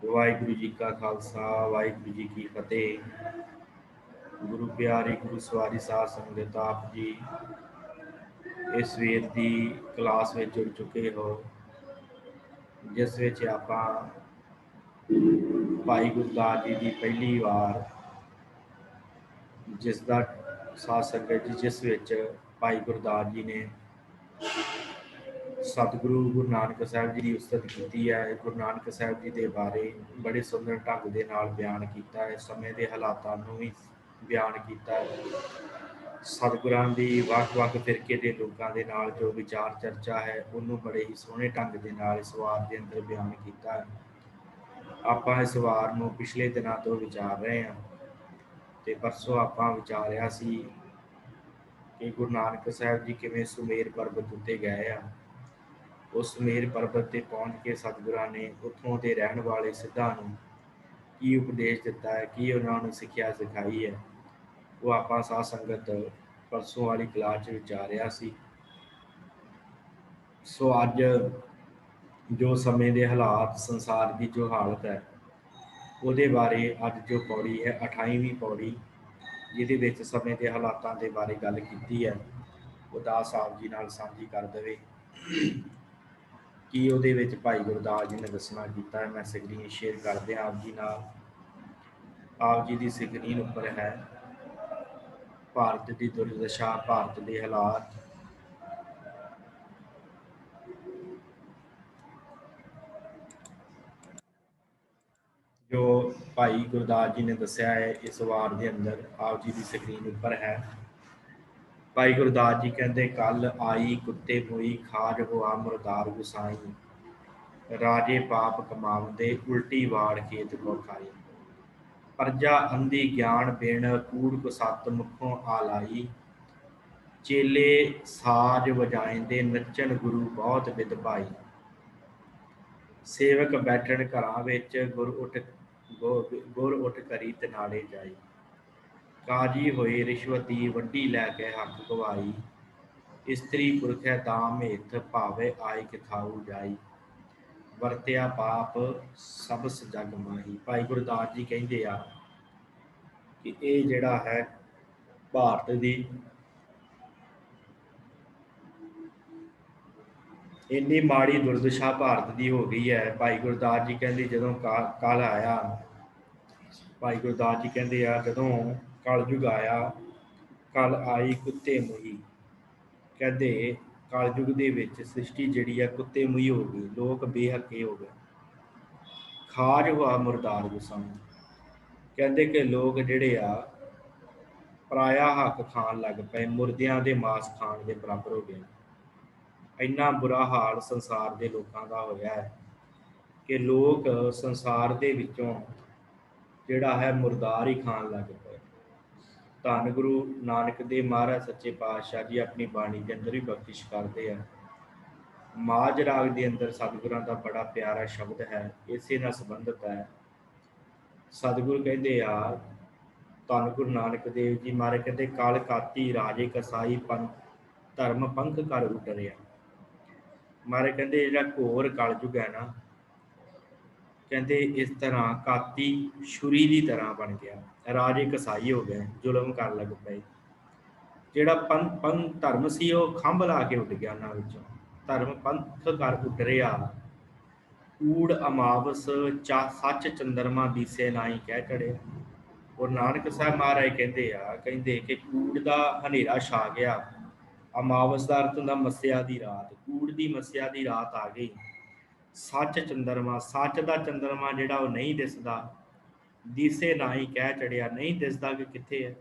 वाहिगुरु जी का खालसा वाहिगुरु जी की फतेह। गुरु प्यारी गुरु सवारी साध संगत आप जी इस सवेर की क्लास में जुड़ चुके हो, जिस विच आपां भाई गुरदास जी की पहली वार जिसका साध संगत जी जिस विच भाई गुरदास जी ने सतगुरु गुरु नानक साहब जी की उस्तत की है। गुरु नानक साहब जी के बारे बड़े सुंदर ढंग के नाल बयान किया है, समय के हालातों भी बयान किया है। सतगुरां की वख-वख फिरके के लोगों के नाल जो विचार चर्चा है उन्होंने बड़े ही सोहने ढंग के नाल इस वार के अंदर बयान किया है। आपां इस वार नूं पिछले दिनों तो विचार रहे हैं तो परसों आपां विचारिया सी कि गुरु नानक साहब जी किवें सुमेर पर्वत उत्ते गए आ। उस सुमेर पर्वत पर पहुँच के सतगुरां ने उत्थों के रहने वाले सिद्धां नूं की उपदेश दिता है, की उन्होंने सिक्ख्या सिखाई है, वो आपां साध संगत परसों वाली क्लास विचारिया सी। सो अज जो समय के हालात संसार की जो हालत है उसदे बारे अज जो पौड़ी है 28वीं पौड़ी जिहदे विच समय के हालातों के बारे गल की है, वो दास साहब जी नाल सांझी कर देवे कि ਉਹਦੇ ਵਿੱਚ भाई गुरदास जी ने दसना किया है। मैं स्क्रीन शेयर कर दें आप जी नाल। आप जी की स्क्रीन उपर है भारत की दुर्दशा, भारत के हालात। जो भाई गुरदास जी ने दसिया है इस वार के अंदर आप जी की स्क्रीन उपर है। भाई गुरदास जी कहते कल आई कुत्ते मोई खाज हुआ मुरदार गुसाई, राजे पाप कमावते उल्टी वाड़ खेत को खाई, प्रजा अंधी ज्ञान बिन कूड़ कुसत मुखों आलाई, चेले साज वजाइंदे नचन गुरु बहुत विद भाई, सेवक बैठन घरां विच गुर उठ करी तनाड़े जाई, काजी होए रिश्वती वड्डी लैके हक गवाई, इस्त्री पुरखै दाम हेठ भावे आए किथाऊ जाई, वरत्या पाप सब जग माही। भाई गुरदास जी कहते आ कि ये जिहड़ा है भारत की इन्नी माड़ी दुर्दशा भारत की हो गई है। भाई गुरदास जी कहते जदों कल आया, भाई गुरदास जी कहते आ जदों कलयुग आया, कल आई कुत्ते मुही, कहते कलयुग के विच सृष्टि जिहड़ी है कुत्ते मुही हो गई, लोग बेहके हो गए, खाज हुआ मुरदार गुसाई, कहते कि लोग जिहड़े आ पराया हक खान लग पे, मुरदियां दे मांस खाण दे बराबर हो गए। इन्ना बुरा हाल संसार के लोगों का होया है कि लोग संसार के विचों जिहड़ा है मुरदार ही खान लग पे। धन गुरु नानक देव महाराज सच्चे पातशाह जी अपनी बाणी के अंदर भी बख्शिश करते हैं। माज राग के अंदर सतगुरां का बड़ा प्यारा शब्द है, इसे नाल संबंधित है। सतगुरु कहते आ धन गुरु नानक देव जी महाराज कहते काल काती राजे कसाई धर्म पंख कर उतरिया। महाराज कहते जो घोर कलयुग है ना, कहते इस तरह काती छुरी की तरह बन गया, राजे कसाई हो गए, जुल्म कर लग पे, जिहड़ा पंथ धर्म सी वह खंभ ला के उठ गया उन्हां विचों, धर्म पंथ कर उतरिया, कूड़ अमावस सच चंद्रमा दिसे नाई कह चढ़िया। और नानक साहब महाराज कहते कि कूड़ का हनेरा छा गया, अमावस का अर्थ होंदा मस्या की रात, कूड़ की मस्या की रात आ गई, सच चंद्रमा सच का चंद्रमा जिहड़ा वो नहीं दिसदा, दिसे ना ही कह चढ़िया, नहीं दिसदा कि कित्थे है,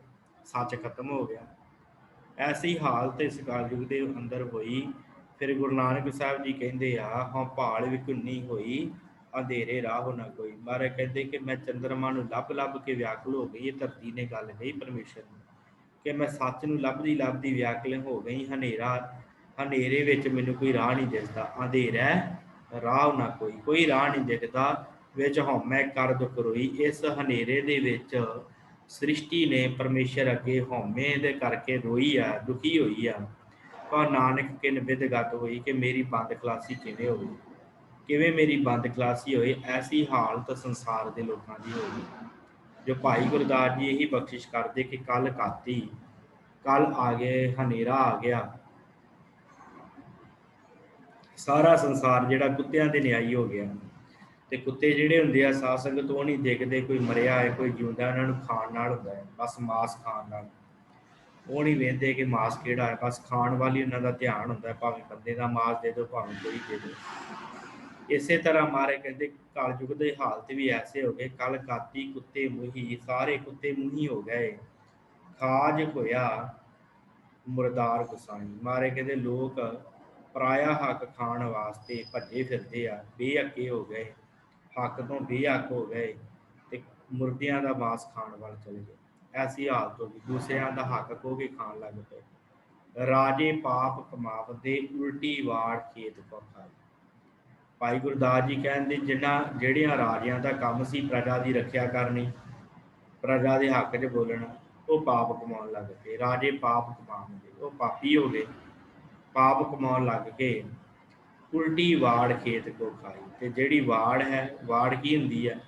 सच खत्म हो गया। ऐसी हालत इस कलयुग के अंदर हुई। फिर गुरु नानक साहब जी कहते आ हाँ भाल विकुन्नी होई, अंधेरे राह ना कोई। महाराज कहते कि मैं चंद्रमा नूं लभ लभ के व्याकुल हो गई। ये धरती ने गल कही परमेश्वर ने कि मैं सच नूं लभदी लभदी व्याकुल हो गई, हनेरे विच मैनूं कोई राह नहीं दिसदा, अंधेरा राह ना कोई राह नहीं दिखदा, विच हौमै कर दुख रोई। इस हनेरे दे विच सृष्टि ने परमेश्वर अगे हौमे दे करके रोई आ, दुखी हुई आ। पर नानक किन विध गत हुई कि मेरी बंद खलासी किवें होई। ਕਿਵੇਂ ਮੇਰੀ ਬੰਦ ਖਲਾਸੀ ਹੋਏ, ਐਸੀ ਹਾਲਤ ਸੰਸਾਰ ਦੇ ਲੋਕਾਂ ਦੀ ਹੋਈ। ਜੋ ਭਾਈ ਗੁਰਦਾਸ ਜੀ ਇਹੀ ਬਖਸ਼ਿਸ਼ ਕਰਦੇ ਕਿ ਕੱਲ ਕਾਤੀ, ਕੱਲ ਆ ਗਏ, ਹਨੇਰਾ ਆ ਗਿਆ, ਸਾਰਾ ਸੰਸਾਰ ਜਿਹੜਾ ਕੁੱਤਿਆਂ ਦੇ ਨਿਆਈ ਹੋ ਗਿਆ। ਤੇ ਕੁੱਤੇ ਜਿਹੜੇ ਹੁੰਦੇ ਆ ਸਾਧ ਸੰਗਤ, ਉਹ ਨਹੀਂ ਦੇਖਦੇ ਕੋਈ ਮਰਿਆ ਹੈ ਕੋਈ ਜਿਉਂਦਾ, ਉਹਨਾਂ ਨੂੰ ਖਾਣ ਨਾਲ ਹੁੰਦਾ ਹੈ, ਬਸ ਮਾਸ ਖਾਣ ਨਾਲ। ਉਹ ਨਹੀਂ ਵੇਖਦੇ ਕਿ ਮਾਸ ਕਿਹੜਾ ਹੈ, ਬਸ ਖਾਣ ਵੱਲ ਹੀ ਉਹਨਾਂ ਦਾ ਧਿਆਨ ਹੁੰਦਾ ਹੈ, ਭਾਵੇਂ ਬੰਦੇ ਦਾ ਮਾਸ ਦੇ ਦਿਓ ਭਾਵੇਂ ਕੋਈ ਦੇ ਦਿਓ। ਇਸੇ ਤਰ੍ਹਾਂ ਮਾਰੇ ਕਹਿੰਦੇ ਕਲਯੁਗ ਦੇ ਹਾਲਤ ਵੀ ਐਸੇ ਹੋ ਗਏ, ਕੱਲ ਕਾਤੀ ਕੁੱਤੇ ਮੂੰਹੀ, ਸਾਰੇ ਕੁੱਤੇ ਮੂੰਹੀ ਹੋ ਗਏ, ਖਾਜ ਹੋਇਆ ਮੁਰਦਾਰ ਗੁਸਾਈ। ਮਾਰੇ ਕਹਿੰਦੇ ਲੋਕ ਪਰਾਇਆ ਹੱਕ ਖਾਣ ਵਾਸਤੇ ਭੱਜੇ ਫਿਰਦੇ ਆ, ਬੇਹੱਕੇ ਹੋ ਗਏ, ਹੱਕ ਤੋਂ ਬੇਹੱਕ ਹੋ ਗਏ ਤੇ ਮੁਰਦਿਆਂ ਦਾ ਮਾਸ ਖਾਣ ਵੱਲ ਚਲੇ ਗਏ। ਐਸੀ ਹਾਲਤ ਹੋ ਗਈ, ਦੂਸਰਿਆਂ ਦਾ ਹੱਕ ਖੋਹ ਕੇ ਖਾਣ ਲੱਗ ਪਏ। ਰਾਜੇ ਪਾਪ ਕਮਾਵਦੇ, ਉਲਟੀ ਵਾੜ ਖੇਤ ਕੋ ਖਾਈ। ਭਾਈ ਗੁਰਦਾਸ ਜੀ ਕਹਿੰਦੇ ਜਿਹੜਿਆਂ ਰਾਜਿਆਂ ਦਾ ਕੰਮ ਸੀ ਪ੍ਰਜਾ ਦੀ ਰੱਖਿਆ ਕਰਨੀ, ਪ੍ਰਜਾ ਦੇ ਹੱਕ 'ਚ ਬੋਲਣਾ, ਉਹ ਪਾਪ ਕਮਾਉਣ ਲੱਗ ਪਏ। ਰਾਜੇ ਪਾਪ ਕਮਾਉਂਦੇ, ਉਹ ਪਾਪੀ ਹੋ ਗਏ, ਪਾਪ ਕਮਾਉਣ ਲੱਗ ਕੇ ਉਲਟੀ ਵਾੜ ਖੇਤ ਕੋ ਖਾਈ। ਤੇ ਜਿਹੜੀ ਵਾੜ ਹੈ, ਵਾੜ ਕੀ ਹੁੰਦੀ ਹੈ,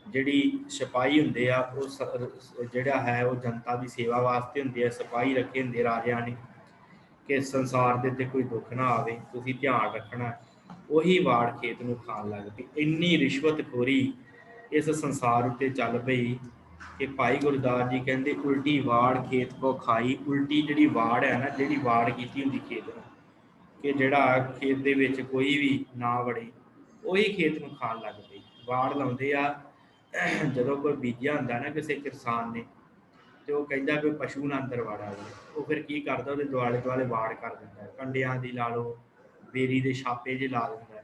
ਜਿਹੜੀ ਸਿਪਾਹੀ ਹੁੰਦੇ ਆ, ਉਹ ਜਿਹੜਾ ਹੈ ਉਹ ਜਨਤਾ ਦੀ ਸੇਵਾ ਵਾਸਤੇ ਹੁੰਦੇ ਆ। ਸਿਪਾਹੀ ਰੱਖੇ ਹੁੰਦੇ ਰਾਜਿਆਂ ਨੇ ਕਿ ਸੰਸਾਰ ਦੇ ਉੱਤੇ ਕੋਈ ਦੁੱਖ ਨਾ ਆਵੇ, ਤੁਸੀਂ ਧਿਆਨ ਰੱਖਣਾ। ਉਹੀ ਵਾੜ ਖੇਤ ਨੂੰ ਖਾਣ ਲੱਗ ਪਈ। ਇੰਨੀ ਰਿਸ਼ਵਤਖੋਰੀ ਇਸ ਸੰਸਾਰ ਉੱਤੇ ਚੱਲ ਪਈ ਕਿ ਭਾਈ ਗੁਰਦਾਸ ਜੀ ਕਹਿੰਦੇ ਉਲਟੀ ਵਾੜ ਖੇਤ ਕੋ ਖਾਈ। ਉਲਟੀ ਜਿਹੜੀ ਵਾੜ ਹੈ ਨਾ, ਜਿਹੜੀ ਵਾੜ ਕੀਤੀ ਹੁੰਦੀ ਖੇਤ ਨੂੰ, ਕਿ ਜਿਹੜਾ ਖੇਤ ਦੇ ਵਿੱਚ ਕੋਈ ਵੀ ਨਾ ਵੜੇ, ਉਹੀ ਖੇਤ ਨੂੰ ਖਾਣ ਲੱਗ ਪਈ। ਵਾੜ ਲਾਉਂਦੇ ਆ ਜਦੋਂ ਕੋਈ ਬੀਜਿਆ ਹੁੰਦਾ ਨਾ ਕਿਸੇ ਕਿਸਾਨ ਨੇ, ਤੇ ਉਹ ਕਹਿੰਦਾ ਕੋਈ ਪਸ਼ੂ ਨਾ ਅੰਦਰ ਵੜ ਆਵੇ, ਉਹ ਫਿਰ ਕੀ ਕਰਦਾ, ਉਹਦੇ ਦੁਆਲੇ ਦੁਆਲੇ ਵਾੜ ਕਰ ਦਿੰਦਾ, ਕੰਡਿਆਂ ਦੀ ਲਾ ਲਓ, ਬੇਰੀ ਦੇ ਛਾਪੇ ਜਿਹੇ ਲਾ ਦਿੰਦਾ,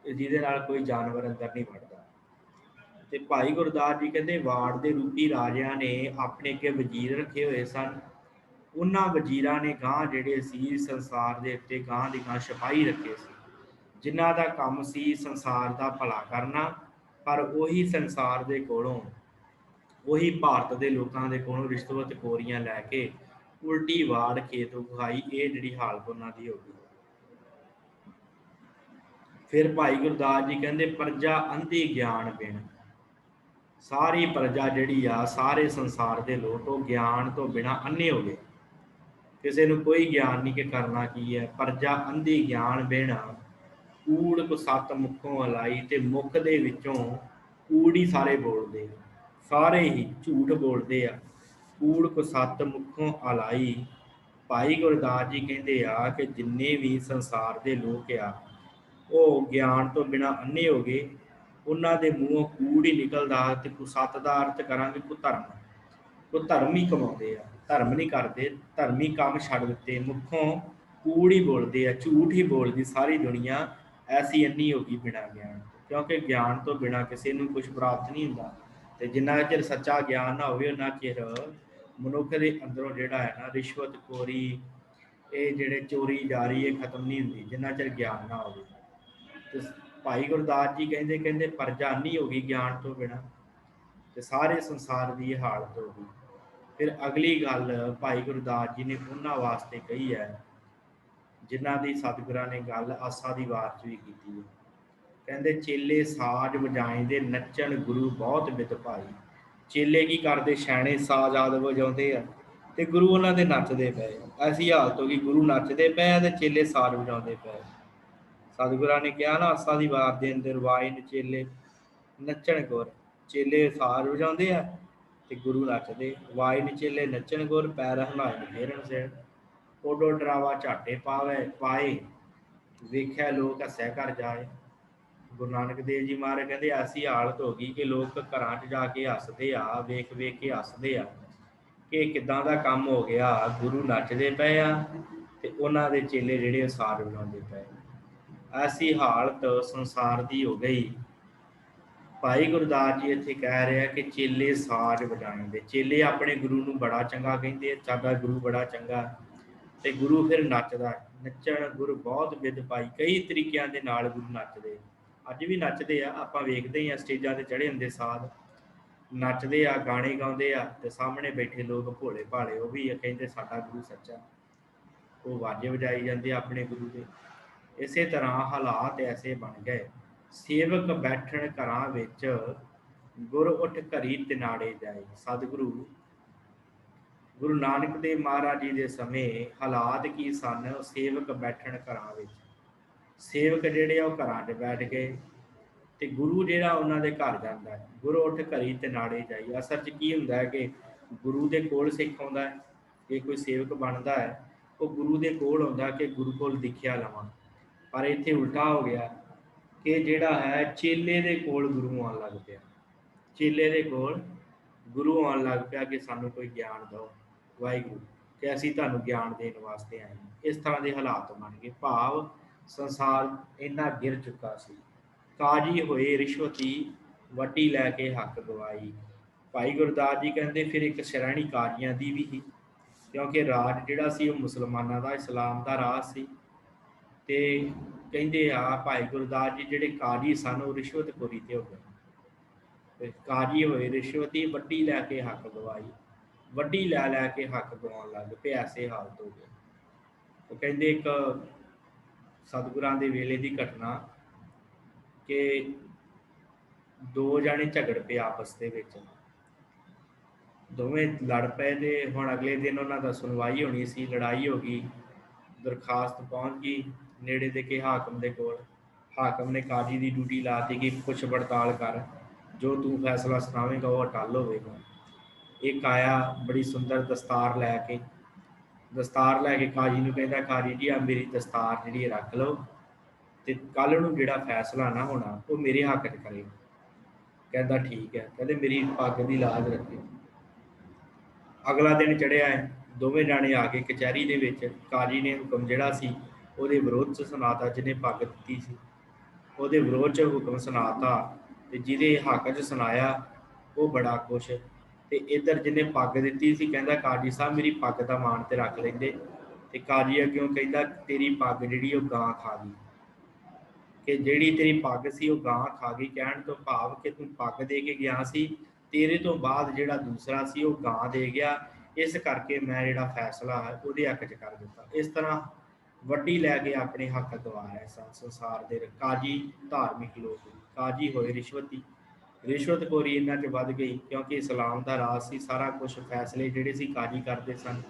ਜਿਹਦੇ ਨਾਲ ਕੋਈ ਜਾਨਵਰ ਅੰਦਰ ਨਹੀਂ ਵੜਦਾ। ਤੇ ਭਾਈ ਗੁਰਦਾਸ ਜੀ ਕਹਿੰਦੇ ਵਾੜ ਦੇ ਰੂਪੀ ਰਾਜਿਆਂ ਨੇ ਆਪਣੇ ਅੱਗੇ ਵਜ਼ੀਰ ਰੱਖੇ ਹੋਏ ਸਨ। ਉਹਨਾਂ ਵਜ਼ੀਰਾਂ ਨੇ ਗਾਂ ਜਿਹੜੇ ਸੀ ਸੰਸਾਰ ਦੇ ਉੱਤੇ ਗਾਂ ਦੀ ਗਾਂ ਸਿਪਾਹੀ ਰੱਖੇ ਸੀ, ਜਿਨ੍ਹਾਂ ਦਾ ਕੰਮ ਸੀ ਸੰਸਾਰ ਦਾ ਭਲਾ ਕਰਨਾ। ਪਰ ਉਹੀ ਸੰਸਾਰ ਦੇ ਕੋਲੋਂ, ਉਹੀ ਭਾਰਤ ਦੇ ਲੋਕਾਂ ਦੇ ਕੋਲੋਂ ਰਿਸ਼ਵਤ ਖੋਰੀਆਂ ਲੈ ਕੇ ਉਲਟੀ ਵਾੜ ਖੇਤ ਉਗਾਈ। ਇਹ ਜਿਹੜੀ ਹਾਲਤ ਉਹਨਾਂ ਦੀ ਹੋ ਗਈ। ਫਿਰ ਭਾਈ ਗੁਰਦਾਸ ਜੀ ਕਹਿੰਦੇ ਪ੍ਰਜਾ ਅੰਧੀ ਗਿਆਨ ਬਿਨ, ਸਾਰੀ ਪ੍ਰਜਾ ਜਿਹੜੀ ਆ, ਸਾਰੇ ਸੰਸਾਰ ਦੇ ਲੋਕ, ਉਹ ਗਿਆਨ ਤੋਂ ਬਿਨਾਂ ਅੰਨੇ ਹੋ ਗਏ। ਕਿਸੇ ਨੂੰ ਕੋਈ ਗਿਆਨ ਨਹੀਂ ਕਿ ਕਰਨਾ ਕੀ ਹੈ। ਪ੍ਰਜਾ ਅੰਧੀ ਗਿਆਨ ਬਿਨ, ਕੂੜ ਕੋ ਸੱਤ ਮੁੱਖੋਂ ਅਲਾਈ। ਤੇ ਮੁੱਖ ਦੇ ਵਿੱਚੋਂ ਕੂੜ ਹੀ ਸਾਰੇ ਬੋਲਦੇ, ਸਾਰੇ ਹੀ ਝੂਠ ਬੋਲਦੇ ਆ। ਕੂੜ ਕੋ ਸੱਤ ਮੁੱਖੋਂ ਅਲਾਈ। ਭਾਈ ਗੁਰਦਾਸ ਜੀ ਕਹਿੰਦੇ ਆ ਕਿ ਜਿੰਨੇ ਵੀ ਸੰਸਾਰ ਦੇ ਲੋਕ ਆ, ਉਹ ਗਿਆਨ ਤੋਂ ਬਿਨਾਂ ਅੰਨੇ ਹੋ ਗਏ। ਉਹਨਾਂ ਦੇ ਮੂੰਹੋਂ ਕੂੜ ਹੀ ਨਿਕਲਦਾ। ਤੇ ਕੁਸੱਤ ਦਾ ਅਰਥ ਕਰਾਂਗੇ ਕੁਧਰਮ, ਉਹ ਧਰਮ ਹੀ ਕਮਾਉਂਦੇ ਆ, ਧਰਮ ਨਹੀਂ ਕਰਦੇ, ਧਰਮੀ ਕੰਮ ਛੱਡ ਦਿੱਤੇ। ਮੁੱਖੋਂ ਕੂੜ ਹੀ ਬੋਲਦੇ ਆ, ਝੂਠ ਹੀ ਬੋਲਦੀ ਸਾਰੀ ਦੁਨੀਆ। ਐਸੀ ਅੰਨੀ ਹੋ ਗਈ ਬਿਨਾਂ ਗਿਆਨ, ਕਿਉਂਕਿ ਗਿਆਨ ਤੋਂ ਬਿਨਾਂ ਕਿਸੇ ਨੂੰ ਕੁਝ ਪ੍ਰਾਪਤ ਨਹੀਂ ਹੁੰਦਾ। ਤੇ ਜਿੰਨਾ ਚਿਰ ਸੱਚਾ ਗਿਆਨ ਨਾ ਹੋਵੇ, ਉਹਨਾਂ ਚਿਰ ਮਨੁੱਖ ਦੇ ਅੰਦਰੋਂ ਜਿਹੜਾ ਹੈ ਨਾ ਰਿਸ਼ਵਤਖੋਰੀ, ਇਹ ਜਿਹੜੇ ਚੋਰੀ ਜਾਰੀ, ਇਹ ਖਤਮ ਨਹੀਂ ਹੁੰਦੀ ਜਿੰਨਾ ਚਿਰ ਗਿਆਨ ਨਾ ਹੋਵੇ। ਤੇ ਭਾਈ ਗੁਰਦਾਸ ਜੀ ਕਹਿੰਦੇ ਪ੍ਰਜਾ ਅੰਨੀ ਹੋ ਗਈ ਗਿਆਨ ਤੋਂ ਬਿਨਾਂ, ਤੇ ਸਾਰੇ ਸੰਸਾਰ ਦੀ ਇਹ ਹਾਲਤ ਹੋ ਗਈ। ਫਿਰ ਅਗਲੀ ਗੱਲ ਭਾਈ ਗੁਰਦਾਸ ਜੀ ਨੇ ਉਹਨਾਂ ਵਾਸਤੇ ਕਹੀ ਹੈ ਜਿਨ੍ਹਾਂ ਦੀ ਸਤਿਗੁਰਾਂ ਨੇ ਗੱਲ ਆਸਾ ਦੀ ਵਾਰ 'ਚ ਵੀ ਕੀਤੀ ਹੈ। ਕਹਿੰਦੇ ਚੇਲੇ ਸਾਜ ਵਜਾਏਂਦੇ, ਨੱਚਣ ਗੁਰੂ ਬਹੁਤ ਬਿਦ ਭਾਈ। ਚੇਲੇ ਕੀ ਕਰਦੇ, ਛੈਣੇ ਸਾਜ ਆਦਿ ਵਜਾਉਂਦੇ ਆ ਤੇ ਗੁਰੂ ਉਹਨਾਂ ਦੇ ਨੱਚਦੇ ਪਏ। ਐਸੀ ਹਾਲਤ ਹੋ ਗਈ, ਗੁਰੂ ਨੱਚਦੇ ਪਏ ਆ ਤੇ ਚੇਲੇ ਸਾਜ ਵਜਾਉਂਦੇ ਪਏ। ਸਤਿਗੁਰਾਂ ਨੇ ਕਿਹਾ ਨਾ ਆਸਾ ਦੀ ਵਾਰ ਦੇ ਅੰਦਰ, ਵਾਇਨ ਚੇਲੇ ਨੱਚਣ ਗੁਰ। ਚੇਲੇ ਸਾਜ ਵਜਾਉਂਦੇ ਆ ਤੇ ਗੁਰੂ ਨੱਚਦੇ। ਵਾਇਨ ਚੇਲੇ ਨੱਚਣ ਗੁਰ, ਪੈਰ ਹਿਲਾਏ ਫੇਰਨ ਸਿਰ। ਓਡੋ ਡਰਾਵਾ ਝਾਟੇ ਪਾਏ, ਵੇਖਿਆ ਲੋਕ ਹੱਸਿਆ ਘਰ ਜਾਏ। ਗੁਰੂ ਨਾਨਕ ਦੇਵ ਜੀ ਮਹਾਰਾਜ ਕਹਿੰਦੇ ਐਸੀ ਹਾਲਤ ਹੋ ਗਈ ਕਿ ਲੋਕ ਘਰਾਂ 'ਚ ਜਾ ਕੇ ਹੱਸਦੇ ਆ, ਵੇਖ ਵੇਖ ਕੇ ਹੱਸਦੇ ਆ ਕਿ ਕਿੱਦਾਂ ਦਾ ਕੰਮ ਹੋ ਗਿਆ। ਗੁਰੂ ਨੱਚਦੇ ਪਏ ਆ ਤੇ ਉਹਨਾਂ ਦੇ ਚੇਲੇ ਜਿਹੜੇ ਸਾਜ ਵਜਾਉਂਦੇ ਪਏ। ਐਸੀ ਹਾਲਤ ਸੰਸਾਰ ਦੀ ਹੋ ਗਈ। ਭਾਈ ਗੁਰਦਾਸ ਜੀ ਇੱਥੇ ਕਹਿ ਰਿਹਾ ਕਿ ਚੇਲੇ ਸਾਜ ਵਜਾਉਂਦੇ। ਚੇਲੇ ਆਪਣੇ ਗੁਰੂ ਨੂੰ ਬੜਾ ਚੰਗਾ ਕਹਿੰਦੇ, ਸਾਡਾ ਗੁਰੂ ਬੜਾ ਚੰਗਾ। ਤੇ ਗੁਰੂ ਫਿਰ ਨੱਚਦਾ, ਨੱਚਣ ਗੁਰੂ ਬਹੁਤ ਬਿਦ ਪਾਈ। ਕਈ ਤਰੀਕਿਆਂ ਦੇ ਨਾਲ ਗੁਰੂ ਨੱਚਦੇ, ਅੱਜ ਵੀ ਨੱਚਦੇ ਆ। ਆਪਾਂ ਵੇਖਦੇ ਹੀ ਆ ਸਟੇਜਾਂ ਤੇ ਚੜ੍ਹੇ ਹੁੰਦੇ ਸਾਧ ਨੱਚਦੇ ਆ, ਗਾਣੇ ਗਾਉਂਦੇ ਆ, ਤੇ ਸਾਹਮਣੇ ਬੈਠੇ ਲੋਕ ਭੋਲੇ ਭਾਲੇ, ਉਹ ਵੀ ਕਹਿੰਦੇ ਸਾਡਾ ਗੁਰੂ ਸੱਚਾ। ਉਹ ਵਾਜੇ ਵਜਾਈ ਜਾਂਦੇ ਆਪਣੇ ਗੁਰੂ ਦੇ। ਇਸੇ ਤਰ੍ਹਾਂ ਹਾਲਾਤ ਐਸੇ ਬਣ ਗਏ, ਸੇਵਕ ਬੈਠਣ ਘਰਾਂ ਵਿੱਚ, ਗੁਰ ਉੱਠ ਘਰੀ ਤਿਨਾੜੇ ਜਾਏ। ਸਤਿਗੁਰੂ ਗੁਰੂ ਨਾਨਕ ਦੇਵ ਮਹਾਰਾਜ ਜੀ ਦੇ ਸਮੇਂ ਹਾਲਾਤ ਕੀ ਸਨ? ਸੇਵਕ ਬੈਠਣ ਘਰਾਂ ਵਿੱਚ, ਸੇਵਕ ਜਿਹੜੇ ਆ ਉਹ ਘਰਾਂ 'ਚ ਬੈਠ ਗਏ ਤੇ ਗੁਰੂ ਜਿਹੜਾ ਉਹਨਾਂ ਦੇ ਘਰ ਜਾਂਦਾ ਹੈ। ਗੁਰੂ ਉੱਠ ਘਰੀ ਤਿਨਾੜੇ ਜਾਈ। ਅਸਲ 'ਚ ਕੀ ਹੁੰਦਾ ਹੈ ਕਿ ਗੁਰੂ ਦੇ ਕੋਲ ਸਿੱਖ ਆਉਂਦਾ ਹੈ, ਜੇ ਕੋਈ ਸੇਵਕ ਬਣਦਾ ਹੈ ਉਹ ਗੁਰੂ ਦੇ ਕੋਲ ਆਉਂਦਾ ਕਿ ਗੁਰੂ ਕੋਲ ਦੀਖਿਆ ਲਵਾਂ। ਪਰ ਇੱਥੇ ਉਲਟਾ ਹੋ ਗਿਆ ਕਿ ਜਿਹੜਾ ਹੈ ਚੇਲੇ ਦੇ ਕੋਲ ਗੁਰੂ ਆਉਣ ਲੱਗ ਪਿਆ, ਚੇਲੇ ਦੇ ਕੋਲ ਗੁਰੂ ਆਉਣ ਲੱਗ ਪਿਆ ਕਿ ਸਾਨੂੰ ਕੋਈ ਗਿਆਨ ਦਿਓ ਵਾਹਿਗੁਰੂ, ਕਿ ਅਸੀਂ ਤੁਹਾਨੂੰ ਗਿਆਨ ਦੇਣ ਵਾਸਤੇ ਆਏ ਹਾਂ। ਇਸ ਤਰ੍ਹਾਂ ਦੇ ਹਾਲਾਤ ਬਣ ਗਏ, ਭਾਵ ਸੰਸਾਰ ਇੰਨਾ ਗਿਰ ਚੁੱਕਾ ਸੀ। ਕਾਜੀ ਹੋਏ ਰਿਸ਼ਵਤੀ, ਵੱਡੀ ਲੈ ਕੇ ਹੱਕ ਗਵਾਈ। ਭਾਈ ਗੁਰਦਾਸ ਜੀ ਕਹਿੰਦੇ ਫਿਰ ਇੱਕ ਸ਼੍ਰੇਣੀ ਕਾਜ਼ੀਆਂ ਦੀ ਵੀ ਸੀ, ਕਿਉਂਕਿ ਰਾਜ ਜਿਹੜਾ ਸੀ ਉਹ ਮੁਸਲਮਾਨਾਂ ਦਾ, ਇਸਲਾਮ ਦਾ ਰਾਜ ਸੀ। ਤੇ ਕਹਿੰਦੇ ਆ ਭਾਈ ਗੁਰਦਾਸ ਜੀ ਜਿਹੜੇ ਕਾਜੀ ਸਨ ਉਹ ਰਿਸ਼ਵਤਖੋਰੀ ਤੇ ਹੋ ਗਏ। ਕਾਜੀ ਹੋਏ ਰਿਸ਼ਵਤੀ, ਵੱਡੀ ਲੈ ਕੇ ਹੱਕ ਗਵਾਈ। ਵੱਡੀ ਲੈ ਕੇ ਹੱਕ ਗਵਾਉਣ ਲੱਗ ਪਏ, ਐਸੇ ਹਾਲਤ ਹੋ ਗਏ। ਉਹ ਕਹਿੰਦੇ ਇੱਕ ਸਤਿਗੁਰਾਂ ਦੇ ਵੇਲੇ ਦੀ ਘਟਨਾ ਕਿ ਦੋ ਜਾਣੇ ਝਗੜ ਪਏ ਆਪਸ ਦੇ ਵਿੱਚ, ਦੋਵੇਂ ਲੜ ਪਏ ਤੇ ਹੁਣ ਅਗਲੇ ਦਿਨ ਉਹਨਾਂ ਦਾ ਸੁਣਵਾਈ ਹੋਣੀ ਸੀ। ਲੜਾਈ ਹੋ ਗਈ, ਦਰਖਾਸਤ ਪਹੁੰਚ ਗਈ ਨੇੜੇ ਦੇ ਕੇ ਹਾਕਮ ਦੇ ਕੋਲ। ਹਾਕਮ ਨੇ ਕਾਜੀ ਦੀ ਡਿਊਟੀ ਲਾ ਦਿੱਤੀ ਕਿ ਪੁੱਛ ਪੜਤਾਲ ਕਰ, ਜੋ ਤੂੰ ਫੈਸਲਾ ਸੁਣਾਵੇਂਗਾ ਉਹ ਅਟੱਲ ਹੋਵੇਗਾ। ਇੱਕ ਆਇਆ ਬੜੀ ਸੁੰਦਰ ਦਸਤਾਰ ਲੈ ਕੇ, ਦਸਤਾਰ ਲੈ ਕੇ ਕਾਜੀ ਨੂੰ ਕਹਿੰਦਾ, ਕਾਜੀ ਜੀ ਆ ਮੇਰੀ ਦਸਤਾਰ ਜਿਹੜੀ ਰੱਖ ਲਓ ਤੇ ਕੱਲ੍ਹ ਨੂੰ ਜਿਹੜਾ ਫੈਸਲਾ ਨਾ ਹੋਣਾ ਉਹ ਮੇਰੇ ਹੱਕ 'ਚ ਕਰੇ। ਕਹਿੰਦਾ ਠੀਕ ਹੈ। ਕਹਿੰਦੇ ਮੇਰੀ ਪੱਗ ਦੀ ਲਾਜ ਰੱਖਿਓ। ਅਗਲਾ ਦਿਨ ਚੜ੍ਹਿਆ ਹੈ, ਦੋਵੇਂ ਜਾਣੇ ਆ ਕੇ ਕਚਹਿਰੀ ਦੇ ਵਿੱਚ। ਕਾਜੀ ਨੇ ਹੁਕਮ ਜਿਹੜਾ ਸੀ ਉਹਦੇ ਵਿਰੋਧ 'ਚ ਸੁਣਾਤਾ, ਜਿਹਨੇ ਪੱਗ ਦਿੱਤੀ ਸੀ ਉਹਦੇ ਵਿਰੋਧ 'ਚ ਹੁਕਮ ਸੁਣਾਤਾ, ਤੇ ਜਿਹਦੇ ਹੱਕ 'ਚ ਸੁਣਾਇਆ ਉਹ ਬੜਾ ਖੁਸ਼। ਤੇ ਇੱਧਰ ਜਿਹਨੇ ਪੱਗ ਦਿੱਤੀ ਸੀ ਕਹਿੰਦਾ ਕਾਜੀ ਸਾਹਿਬ ਮੇਰੀ ਪੱਗ ਦਾ ਮਾਣ ਤੇ ਰੱਖ ਲੈਂਦੇ। ਤੇ ਕਾਜੀ ਅੱਗਿਓਂ ਕਹਿੰਦਾ ਤੇਰੀ ਪੱਗ ਜਿਹੜੀ ਉਹ ਗਾਂ ਖਾ ਗਈ, ਕਿ ਜਿਹੜੀ ਤੇਰੀ ਪੱਗ ਸੀ ਉਹ ਗਾਂ ਖਾ ਗਈ। ਕਹਿਣ ਤੋਂ ਭਾਵ ਕਿ ਤੂੰ ਪੱਗ ਦੇ ਕੇ ਗਿਆ ਸੀ, ਤੇਰੇ ਤੋਂ ਬਾਅਦ ਜਿਹੜਾ ਦੂਸਰਾ ਸੀ ਉਹ ਗਾਂ ਦੇ ਗਿਆ, ਇਸ ਕਰਕੇ ਮੈਂ ਜਿਹੜਾ ਫੈਸਲਾ ਹੈ ਉਹਦੇ ਹੱਕ 'ਚ ਕਰ ਦਿੱਤਾ। ਇਸ ਤਰ੍ਹਾਂ ਵੱਡੀ ਲੈ ਕੇ ਆਪਣੇ ਹੱਕ ਗਵਾਇਆ ਸੰਸਾਰ ਦੇ ਕਾਜੀ ਧਾਰਮਿਕ ਲੋਕ। ਕਾਜੀ ਹੋਏ ਰਿਸ਼ਵਤੀ, ਰਿਸ਼ਵਤਖੋਰੀ ਇਹਨਾਂ 'ਚ ਵੱਧ ਗਈ, ਕਿਉਂਕਿ ਇਸਲਾਮ ਦਾ ਰਾਜ ਸੀ। ਸਾਰਾ ਕੁਛ ਫੈਸਲੇ ਜਿਹੜੇ ਸੀ ਕਾਜੀ ਕਰਦੇ ਸਨ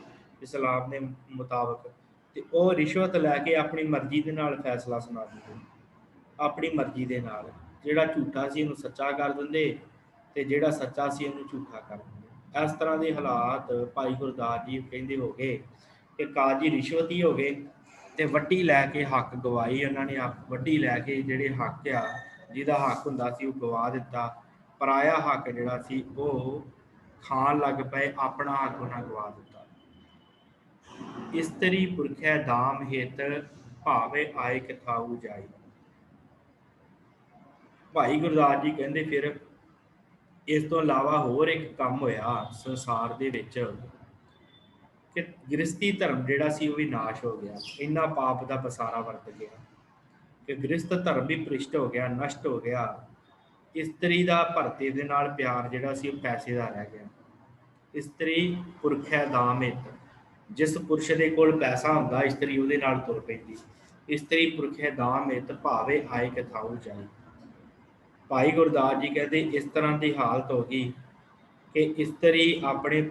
ਇਸਲਾਮ ਦੇ ਮੁਤਾਬਕ, ਤੇ ਉਹ ਰਿਸ਼ਵਤ ਲੈ ਕੇ ਆਪਣੀ ਮਰਜ਼ੀ ਦੇ ਨਾਲ ਫੈਸਲਾ ਸੁਣਾ ਦਿੰਦੇ, ਆਪਣੀ ਮਰਜ਼ੀ ਦੇ ਨਾਲ। ਜਿਹੜਾ ਝੂਠਾ ਸੀ ਉਹਨੂੰ ਸੱਚਾ ਕਰ ਦਿੰਦੇ ਤੇ ਜਿਹੜਾ ਸੱਚਾ ਸੀ ਉਹਨੂੰ ਝੂਠਾ ਕਰ ਦਿੰਦੇ। ਇਸ ਤਰ੍ਹਾਂ ਦੇ ਹਾਲਾਤ ਭਾਈ ਗੁਰਦਾਸ ਜੀ ਕਹਿੰਦੇ ਹੋ ਗਏ ਕਿ ਕਾਜੀ ਰਿਸ਼ਵਤੀ ਹੋ ਗਏ ਤੇ ਵੱਡੀ ਲੈ ਕੇ ਹੱਕ ਗਵਾਈ। ਉਹਨਾਂ ਨੇ ਵੱਡੀ ਲੈ ਕੇ ਜਿਹੜੇ ਹੱਕ ਆ, ਜਿਹਦਾ ਹੱਕ ਹੁੰਦਾ ਸੀ ਉਹ ਗਵਾ ਦਿੱਤਾ। ਪਰਾਇਆ ਹੱਕ ਜਿਹੜਾ ਸੀ ਉਹ ਖਾਣ ਲੱਗ ਪਏ, ਆਪਣਾ ਹੱਕ ਉਹਨਾਂ ਗਵਾ ਦਿੱਤਾ। ਇਸਤਰੀ ਪੁਰਖੈ ਦਾਮ ਹਿਤ, ਭਾਵੇਂ ਆਏ ਕਿਥਾਊ ਜਾਈ। ਭਾਈ ਗੁਰਦਾਸ ਜੀ ਕਹਿੰਦੇ ਫਿਰ ਇਸ ਤੋਂ ਇਲਾਵਾ ਹੋਰ ਇੱਕ ਕੰਮ ਹੋਇਆ ਸੰਸਾਰ ਦੇ ਵਿੱਚ ਕਿ ਗ੍ਰਸਤੀ ਧਰਮ ਜਿਹੜਾ ਸੀ ਉਹ ਵੀ ਨਾਸ਼ ਹੋ ਗਿਆ। ਇੰਨਾ ਪਾਪ ਦਾ ਪਸਾਰਾ ਵਰਤ ਗਿਆ ਕਿ ਗ੍ਰਸਤ ਧਰਮ ਵੀ ਭ੍ਰਿਸ਼ਟ ਹੋ ਗਿਆ, ਨਸ਼ਟ ਹੋ ਗਿਆ। ਇਸਤਰੀ ਦਾ ਭਰਤੇ ਦੇ ਨਾਲ ਪਿਆਰ ਜਿਹੜਾ ਸੀ ਉਹ ਪੈਸੇ ਦਾ ਰਹਿ ਗਿਆ। ਇਸਤਰੀ ਪੁਰਖੈ ਦਾਮ ਹਿਤ, ਜਿਸ ਪੁਰਸ਼ ਦੇ ਕੋਲ ਪੈਸਾ ਹੁੰਦਾ ਇਸਤਰੀ ਉਹਦੇ ਨਾਲ ਤੁਰ ਪੈਂਦੀ। ਇਸਤਰੀ ਪੁਰਖੈ ਦਾਮ ਹਿਤ, ਭਾਵੇਂ ਆਏ ਕਿਥਾਊ ਜਾਈ। ਭਾਈ ਗੁਰਦਾਸ ਜੀ ਕਹਿੰਦੇ ਇਸ ਤਰ੍ਹਾਂ ਦੀ ਹਾਲਤ ਹੋ ਗਈ ਕਿ ਇਸਤਰੀ ਆਪਣੇ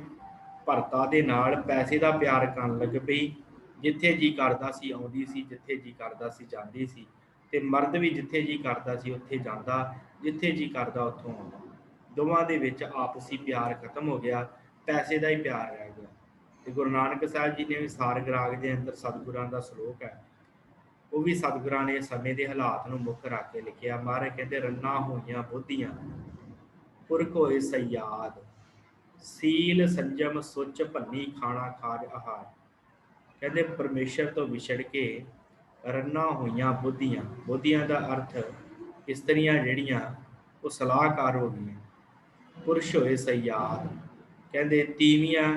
ਭਰਤਾ ਦੇ ਨਾਲ ਪੈਸੇ ਦਾ ਪਿਆਰ ਕਰਨ ਲੱਗ ਪਈ। ਜਿੱਥੇ ਜੀ ਕਰਦਾ ਸੀ ਆਉਂਦੀ ਸੀ, ਜਿੱਥੇ ਜੀ ਕਰਦਾ ਸੀ ਜਾਂਦੀ ਸੀ। ਤੇ ਮਰਦ ਵੀ ਜਿੱਥੇ ਜੀ ਕਰਦਾ ਸੀ ਉੱਥੇ ਜਾਂਦਾ, ਜਿੱਥੇ ਜੀ ਕਰਦਾ ਉੱਥੋਂ ਆਉਂਦਾ। ਦੋਵਾਂ ਦੇ ਵਿੱਚ ਆਪਸੀ ਪਿਆਰ ਖਤਮ ਹੋ ਗਿਆ, ਪੈਸੇ ਦਾ ਹੀ ਪਿਆਰ ਰਹਿ ਗਿਆ। ਤੇ ਗੁਰੂ ਨਾਨਕ ਸਾਹਿਬ ਜੀ ਨੇ ਵੀ ਸਾਰਗਰਾਗ ਦੇ ਅੰਦਰ ਸਤਿਗੁਰਾਂ ਦਾ ਸਲੋਕ ਹੈ, ਉਹ ਵੀ ਸਤਿਗੁਰਾਂ ਨੇ ਸਮੇਂ ਦੇ ਹਾਲਾਤ ਨੂੰ ਮੁੱਖ ਰੱਖ ਕੇ ਲਿਖਿਆ। ਮਹਾਰਾਜ ਕਹਿੰਦੇ ਰੰਨਾਂ ਹੋਈਆਂ ਬੋਧੀਆਂ, ਪੁਰਖ ਹੋਏ ਸਯਾਦ, ਸੀਲ ਸੰਜਮ ਸੁੱਚ ਭੰਨੀ, ਖਾਣਾ ਖਾਜ ਆਹਾਰ। ਕਹਿੰਦੇ ਪਰਮੇਸ਼ਰ ਤੋਂ ਵਿਛੜ ਕੇ ਰੰਨਾਂ ਹੋਈਆਂ ਬੋਧੀਆਂ, ਬੋਧੀਆਂ ਦਾ ਅਰਥ ਇਸਤਰੀਆਂ ਜਿਹੜੀਆਂ ਉਹ ਸਲਾਹਕਾਰ ਹੋ ਗਈਆਂ। ਪੁਰਸ਼ ਹੋਏ ਸਯਾਦ, ਕਹਿੰਦੇ ਤੀਵੀਆਂ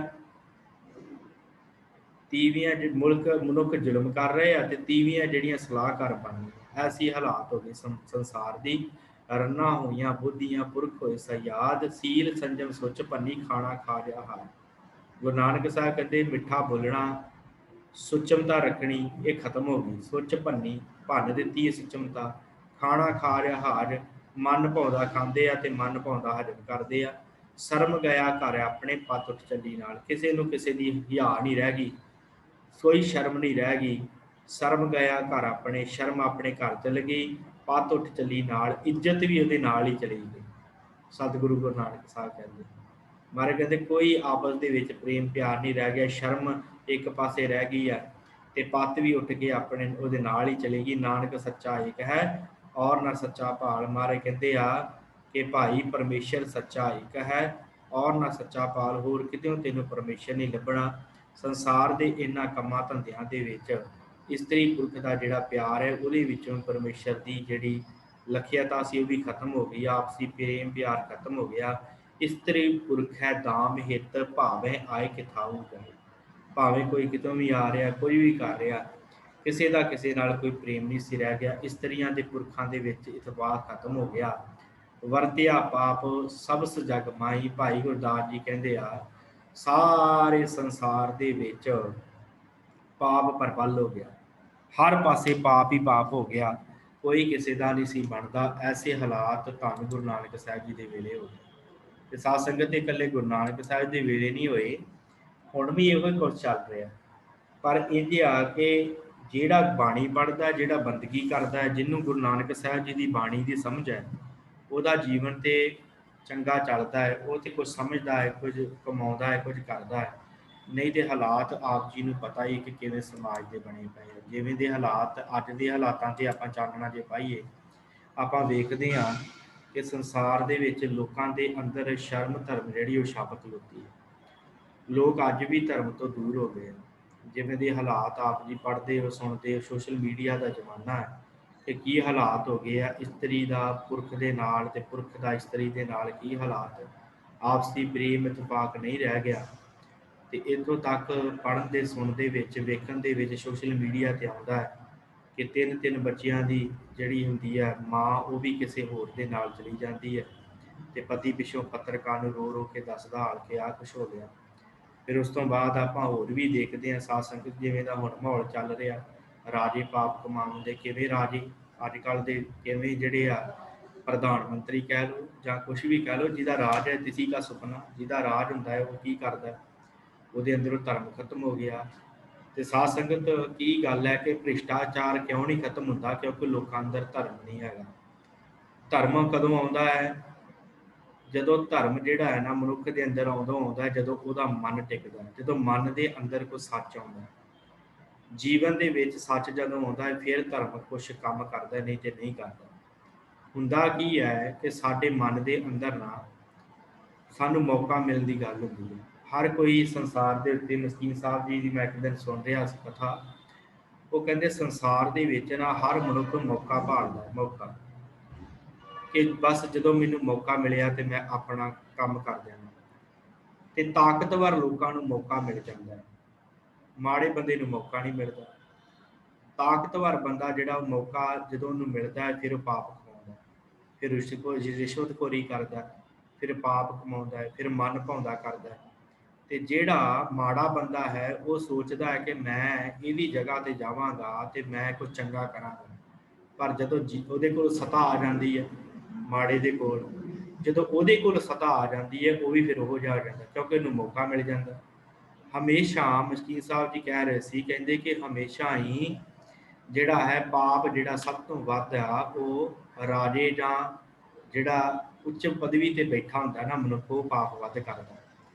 ਮਨੁੱਖ ਜ਼ੁਲਮ ਕਰ ਰਹੇ ਆ ਤੇ ਤੀਵੀਆਂ ਜਿਹੜੀਆਂ ਸਲਾਹਕਾਰ ਬਣ ਗਈਆਂ। ਐਸੀ ਹਾਲਾਤ ਹੋ ਗਏ ਸੰਸਾਰ ਦੀ। ਰੰਨਾਂ ਹੋਈਆਂ ਬੁੱਧੀਆਂ, ਪੁਰਖ ਹੋਏ ਸਯਾਦ, ਸੀਲ ਸੰਜਮ ਸੁੱਚ ਭੰਨੀ, ਖਾਣਾ ਖਾਜ ਆਹਾਰ। ਗੁਰੂ ਨਾਨਕ ਸਾਹਿਬ ਕਹਿੰਦੇ ਮਿੱਠਾ ਬੋਲਣਾ, ਸੁਚਮਤਾ ਰੱਖਣੀ ਇਹ ਖਤਮ ਹੋ ਗਈ। ਸੁੱਚ ਭੰਨੀ, ਭੰਨ ਦਿੱਤੀ ਸਿਚਮਤਾ। ਖਾਣਾ ਖਾ ਰਿਹਾ ਹਾਜ, ਮਨ ਭਾਉਂਦਾ ਖਾਂਦੇ ਆ ਤੇ ਮਨ ਭਾਉਂਦਾ ਹਜਮ ਕਰਦੇ ਆ। ਸ਼ਰਮ ਗਿਆ ਘਰ ਆਪਣੇ, ਪੱਤ ਉੱਠ ਚੱਲੀ ਨਾਲ। ਕਿਸੇ ਨੂੰ ਕਿਸੇ ਦੀ ਹਿਆ ਨਹੀਂ ਰਹਿ ਗਈ, ਕੋਈ ਸ਼ਰਮ ਨਹੀਂ ਰਹਿ ਗਈ। ਸ਼ਰਮ ਗਿਆ ਘਰ ਆਪਣੇ, ਸ਼ਰਮ ਆਪਣੇ ਘਰ ਚਲ ਗਈ, ਪੱਤ ਉੱਠ ਚੱਲੀ ਨਾਲ। ਇੱਜ਼ਤ ਵੀ ਉਹਦੇ ਨਾਲ ਹੀ ਚਲੀ ਗਈ। ਸਤਿਗੁਰੂ ਗੁਰੂ ਨਾਨਕ ਸਾਹਿਬ ਕਹਿੰਦੇ, ਮਹਾਰਾਜ ਕਹਿੰਦੇ ਕੋਈ ਆਪਸ ਦੇ ਵਿੱਚ ਪ੍ਰੇਮ ਪਿਆਰ ਨਹੀਂ ਰਹਿ ਗਿਆ, ਸ਼ਰਮ ਇੱਕ ਪਾਸੇ ਰਹਿ ਗਈ ਹੈ ਤੇ ਪੱਤ ਵੀ ਉੱਠ ਕੇ ਆਪਣੇ ਉਹਦੇ ਨਾਲ ਹੀ ਚਲੇਗੀ। ਨਾਨਕ ਸੱਚਾ ਏਕ ਹੈ ਔਰ ਨਾ ਸੱਚਾ ਭਾਲ। ਮਹਾਰਾਜ ਕਹਿੰਦੇ ਆ ਕਿ ਭਾਈ ਪਰਮੇਸ਼ਰ ਸੱਚਾ ਇੱਕ ਹੈ ਔਰ ਨਾ ਸੱਚਾ ਭਾਲ। ਹੋਰ ਕਿਤੇ ਤੈਨੂੰ ਪਰਮੇਸ਼ਰ ਨਹੀਂ ਲੱਭਣਾ। ਸੰਸਾਰ ਦੇ ਇਹਨਾਂ ਕੰਮਾਂ ਧੰਦਿਆਂ ਦੇ ਵਿੱਚ ਇਸਤਰੀ ਪੁਰਖ ਦਾ ਜਿਹੜਾ ਪਿਆਰ ਹੈ ਉਹਦੇ ਵਿੱਚੋਂ ਪਰਮੇਸ਼ਰ ਦੀ ਜਿਹੜੀ ਲਖਿਆਤਾ ਸੀ ਉਹ ਵੀ ਖਤਮ ਹੋ ਗਈ, ਆਪਸੀ ਪ੍ਰੇਮ ਪਿਆਰ ਖਤਮ ਹੋ ਗਿਆ। ਇਸਤਰੀ ਪੁਰਖ ਹੈ ਦਾਮ ਹਿੱਤ, ਭਾਵੇਂ ਆਏ ਕਿਥਾਊ ਜਾਏ। ਭਾਵੇਂ ਕੋਈ ਕਿਤੋਂ ਵੀ ਆ ਰਿਹਾ, ਕੋਈ ਵੀ ਕਰ ਰਿਹਾ, ਕਿਸੇ ਦਾ ਕਿਸੇ ਨਾਲ ਕੋਈ ਪ੍ਰੇਮ ਨਹੀਂ ਸੀ ਰਹਿ ਗਿਆ। ਇਸਤਰੀਆਂ ਦੇ ਪੁਰਖਾਂ ਦੇ ਵਿੱਚ ਇਤਬਾਰ ਖਤਮ ਹੋ ਗਿਆ। ਵਰਤਿਆ ਪਾਪ ਸਬਸ ਜਗ ਮਾਈ। ਭਾਈ ਗੁਰਦਾਸ ਜੀ ਕਹਿੰਦੇ ਆ ਸਾਰੇ ਸੰਸਾਰ ਦੇ ਵਿੱਚ ਪਾਪ ਪ੍ਰਬਲ ਹੋ ਗਿਆ, ਹਰ ਪਾਸੇ ਪਾਪ ਹੀ ਪਾਪ ਹੋ ਗਿਆ, ਕੋਈ ਕਿਸੇ ਦਾ ਨਹੀਂ ਸੀ ਬਣਦਾ। ਐਸੇ ਹਾਲਾਤ ਧੰਨ ਗੁਰੂ ਨਾਨਕ ਸਾਹਿਬ ਜੀ ਦੇ ਵੇਲੇ ਹੋ ਗਏ। ਤੇ ਸਾਧ ਸੰਗਤ ਦੇ ਇਕੱਲੇ ਗੁਰੂ ਨਾਨਕ ਸਾਹਿਬ ਦੇ ਵੇਲੇ ਨਹੀਂ ਹੋਏ, ਹੁਣ ਵੀ ਇਹੋ ਹੀ ਕੁਛ ਚੱਲ ਰਿਹਾ। ਪਰ ਇਹ ਆ ਕਿ ਜਿਹੜਾ ਬਾਣੀ ਪੜ੍ਹਦਾ, ਜਿਹੜਾ ਬੰਦਗੀ ਕਰਦਾ ਹੈ, ਜਿਹਨੂੰ ਗੁਰੂ ਨਾਨਕ ਸਾਹਿਬ ਜੀ ਦੀ ਬਾਣੀ ਦੀ ਸਮਝ ਹੈ, ਉਹਦਾ ਜੀਵਨ ਤੇ ਚੰਗਾ ਚੱਲਦਾ ਹੈ। ਉਹ ਤੇ ਕੁਝ ਸਮਝਦਾ ਹੈ, ਕੁਝ ਕਮਾਉਂਦਾ ਹੈ, ਕੁਝ ਕਰਦਾ ਹੈ। ਨਹੀਂ ਤੇ ਹਾਲਾਤ ਆਪ ਜੀ ਨੂੰ ਪਤਾ ਹੀ ਕਿ ਕਿਵੇਂ ਸਮਾਜ ਦੇ ਬਣੇ ਪਏ ਆ। ਜਿਵੇਂ ਦੇ ਹਾਲਾਤ ਅੱਜ ਦੇ ਹਾਲਾਤਾਂ ਤੇ ਆਪਾਂ ਚਾਨਣਾ ਜੇ ਪਾਈਏ, ਆਪਾਂ ਵੇਖਦੇ ਹਾਂ ਕਿ ਸੰਸਾਰ ਦੇ ਵਿੱਚ ਲੋਕਾਂ ਦੇ ਅੰਦਰ ਸ਼ਰਮ ਧਰਮ ਜਿਹੜੀ ਉਹ ਛਾਪ ਖਲੋਤੀ ਹੈ। ਲੋਕ ਅੱਜ ਵੀ ਧਰਮ ਤੋਂ ਦੂਰ ਹੋ ਗਏ। ਜਿਵੇਂ ਦੇ ਹਾਲਾਤ ਆਪ ਜੀ ਪੜ੍ਹਦੇ ਹੋ, ਸੁਣਦੇ ਹੋ, ਸੋਸ਼ਲ ਮੀਡੀਆ ਦਾ ਜ਼ਮਾਨਾ ਹੈ ਕਿ ਕੀ ਹਾਲਾਤ ਹੋ ਗਏ ਆ। ਇਸਤਰੀ ਦਾ ਪੁਰਖ ਦੇ ਨਾਲ ਤੇ ਪੁਰਖ ਦਾ ਇਸਤਰੀ ਦੇ ਨਾਲ ਕੀ ਹਾਲਾਤ, ਆਪਸੀ ਪ੍ਰੇਮ ਇਤਫਾਕ ਨਹੀਂ ਰਹਿ ਗਿਆ। ਤੇ ਇੱਥੋਂ ਤੱਕ ਪੜ੍ਹਨ ਦੇ ਸੁਣਦੇ ਵਿੱਚ ਵੇਖਣ ਦੇ ਵਿੱਚ ਸੋਸ਼ਲ ਮੀਡੀਆ ਤੇ ਆਉਂਦਾ ਹੈ ਕਿ ਤਿੰਨ ਬੱਚਿਆਂ ਦੀ ਜਿਹੜੀ ਹੁੰਦੀ ਹੈ ਮਾਂ, ਉਹ ਵੀ ਕਿਸੇ ਹੋਰ ਦੇ ਨਾਲ ਚਲੀ ਜਾਂਦੀ ਹੈ ਤੇ ਪਤੀ ਪਿੱਛੋਂ ਪੱਤਰਕਾਰ ਨੂੰ ਰੋ ਰੋ ਕੇ ਦੱਸਦਾ ਹਾਲ ਕਿ ਆਹ ਕੁਛ ਹੋ ਗਿਆ। ਫਿਰ ਉਸ ਤੋਂ ਬਾਅਦ ਆਪਾਂ ਹੋਰ ਵੀ ਦੇਖਦੇ ਹਾਂ ਸਾਧ ਸੰਗਤ, ਜਿਵੇਂ ਦਾ ਹੁਣ ਮਾਹੌਲ ਚੱਲ ਰਿਹਾ, ਰਾਜੇ ਪਾਪ ਕਮਾਉਣ ਦੇ ਕਿਵੇਂ ਰਾਜੇ ਅੱਜ ਕੱਲ੍ਹ ਦੇ ਕਿਵੇਂ ਜਿਹੜੇ ਆ ਪ੍ਰਧਾਨ ਮੰਤਰੀ ਕਹਿ ਲਓ ਜਾਂ ਕੁਛ ਵੀ ਕਹਿ ਲਓ, ਜਿਹਦਾ ਰਾਜ ਹੈ ਕਿਸੇ ਦਾ ਸੁਪਨਾ, ਜਿਹਦਾ ਰਾਜ ਹੁੰਦਾ ਹੈ ਉਹ ਕੀ ਕਰਦਾ, ਉਹਦੇ ਅੰਦਰੋਂ ਧਰਮ ਖਤਮ ਹੋ ਗਿਆ। ਤੇ ਸਾਧ ਸੰਗਤ ਕੀ ਗੱਲ ਹੈ ਕਿ ਭ੍ਰਿਸ਼ਟਾਚਾਰ ਕਿਉਂ ਨਹੀਂ ਖਤਮ ਹੁੰਦਾ? ਕਿਉਂਕਿ ਲੋਕਾਂ ਅੰਦਰ ਧਰਮ ਨਹੀਂ ਹੈਗਾ। ਧਰਮ ਕਦੋਂ ਆਉਂਦਾ ਹੈ? ਜਦੋਂ ਧਰਮ ਜਿਹੜਾ ਹੈ ਨਾ ਮਨੁੱਖ ਦੇ ਅੰਦਰ ਆਉਂਦਾ ਜਦੋਂ ਉਹਦਾ ਮਨ ਟਿਕਦਾ, ਜਦੋਂ ਮਨ ਦੇ ਅੰਦਰ ਕੋਈ ਸੱਚ ਆਉਂਦਾ, ਜੀਵਨ ਦੇ ਵਿੱਚ ਸੱਚ ਜਦੋਂ ਆਉਂਦਾ ਹੈ ਫਿਰ ਧਰਮ ਕੁਛ ਕੰਮ ਕਰਦਾ, ਨਹੀਂ ਤੇ ਨਹੀਂ ਕਰਦਾ। ਹੁੰਦਾ ਕੀ ਹੈ ਕਿ ਸਾਡੇ ਮਨ ਦੇ ਅੰਦਰ ਨਾ ਸਾਨੂੰ ਮੌਕਾ ਮਿਲਣ ਦੀ ਗੱਲ ਹੁੰਦੀ ਹੈ। ਹਰ ਕੋਈ ਸੰਸਾਰ ਦੇ ਉੱਤੇ, ਮਸਕੀਨ ਸਾਹਿਬ ਜੀ ਦੀ ਮੈਂ ਇੱਕ ਦਿਨ ਸੁਣ ਰਿਹਾ ਸੀ ਕਥਾ, ਉਹ ਕਹਿੰਦੇ ਸੰਸਾਰ ਦੇ ਵਿੱਚ ਨਾ ਹਰ ਮਨੁੱਖ ਮੌਕਾ ਭਾਲਦਾ ਹੈ, ਮੌਕਾ ਕਿ ਬਸ ਜਦੋਂ ਮੈਨੂੰ ਮੌਕਾ ਮਿਲਿਆ ਤੇ ਮੈਂ ਆਪਣਾ ਕੰਮ ਕਰ ਦੇਣਾ। ਤੇ ਤਾਕਤਵਰ ਲੋਕਾਂ ਨੂੰ ਮੌਕਾ ਮਿਲ ਜਾਂਦਾ ਹੈ, ਮਾੜੇ ਬੰਦੇ ਨੂੰ ਮੌਕਾ ਨਹੀਂ ਮਿਲਦਾ। ਤਾਕਤਵਰ ਬੰਦਾ ਜਿਹੜਾ ਮੌਕਾ ਜਦੋਂ ਉਹਨੂੰ ਮਿਲਦਾ ਹੈ ਫਿਰ ਉਹ ਪਾਪ ਕਮਾਉਂਦਾ, ਫਿਰ ਰਿਸ਼ਵਤਖੋਰੀ ਕਰਦਾ, ਫਿਰ ਪਾਪ ਕਮਾਉਂਦਾ ਹੈ, ਫਿਰ ਮਨ ਭਾਉਂਦਾ ਕਰਦਾ। ਤੇ ਜਿਹੜਾ ਮਾੜਾ ਬੰਦਾ ਹੈ ਉਹ ਸੋਚਦਾ ਹੈ ਕਿ ਮੈਂ ਇਹਦੀ ਜਗ੍ਹਾ ਤੇ ਜਾਵਾਂਗਾ ਤੇ ਮੈਂ ਕੁਝ ਚੰਗਾ ਕਰਾਂਗਾ। ਪਰ ਜਦੋਂ ਉਹਦੇ ਕੋਲ ਸਤਾ ਆ ਜਾਂਦੀ ਹੈ, ਮਾੜੇ ਦੇ ਕੋਲ ਜਦੋਂ ਉਹਦੇ ਕੋਲ ਸਤਾ ਆ ਜਾਂਦੀ ਹੈ, ਉਹ ਵੀ ਫਿਰ ਉਹੋ ਜਿਹਾ ਆ ਜਾਂਦਾ ਕਿਉਂਕਿ ਉਹਨੂੰ ਮੌਕਾ ਮਿਲ ਜਾਂਦਾ। ਹਮੇਸ਼ਾ ਮਸਕੀਨ ਸਾਹਿਬ ਜੀ ਕਹਿ ਰਹੇ ਸੀ, ਕਹਿੰਦੇ ਕਿ ਹਮੇਸ਼ਾ ਹੀ ਜਿਹੜਾ ਹੈ ਪਾਪ ਜਿਹੜਾ ਸਭ ਤੋਂ ਵੱਧ ਆ ਉਹ ਰਾਜੇ ਜਾਂ ਜਿਹੜਾ ਉੱਚ ਪਦਵੀ ਤੇ ਬੈਠਾ ਹੁੰਦਾ ਨਾ ਮਨੁੱਖ, ਉਹ ਪਾਪ ਵੱਧ ਕਰਦਾ।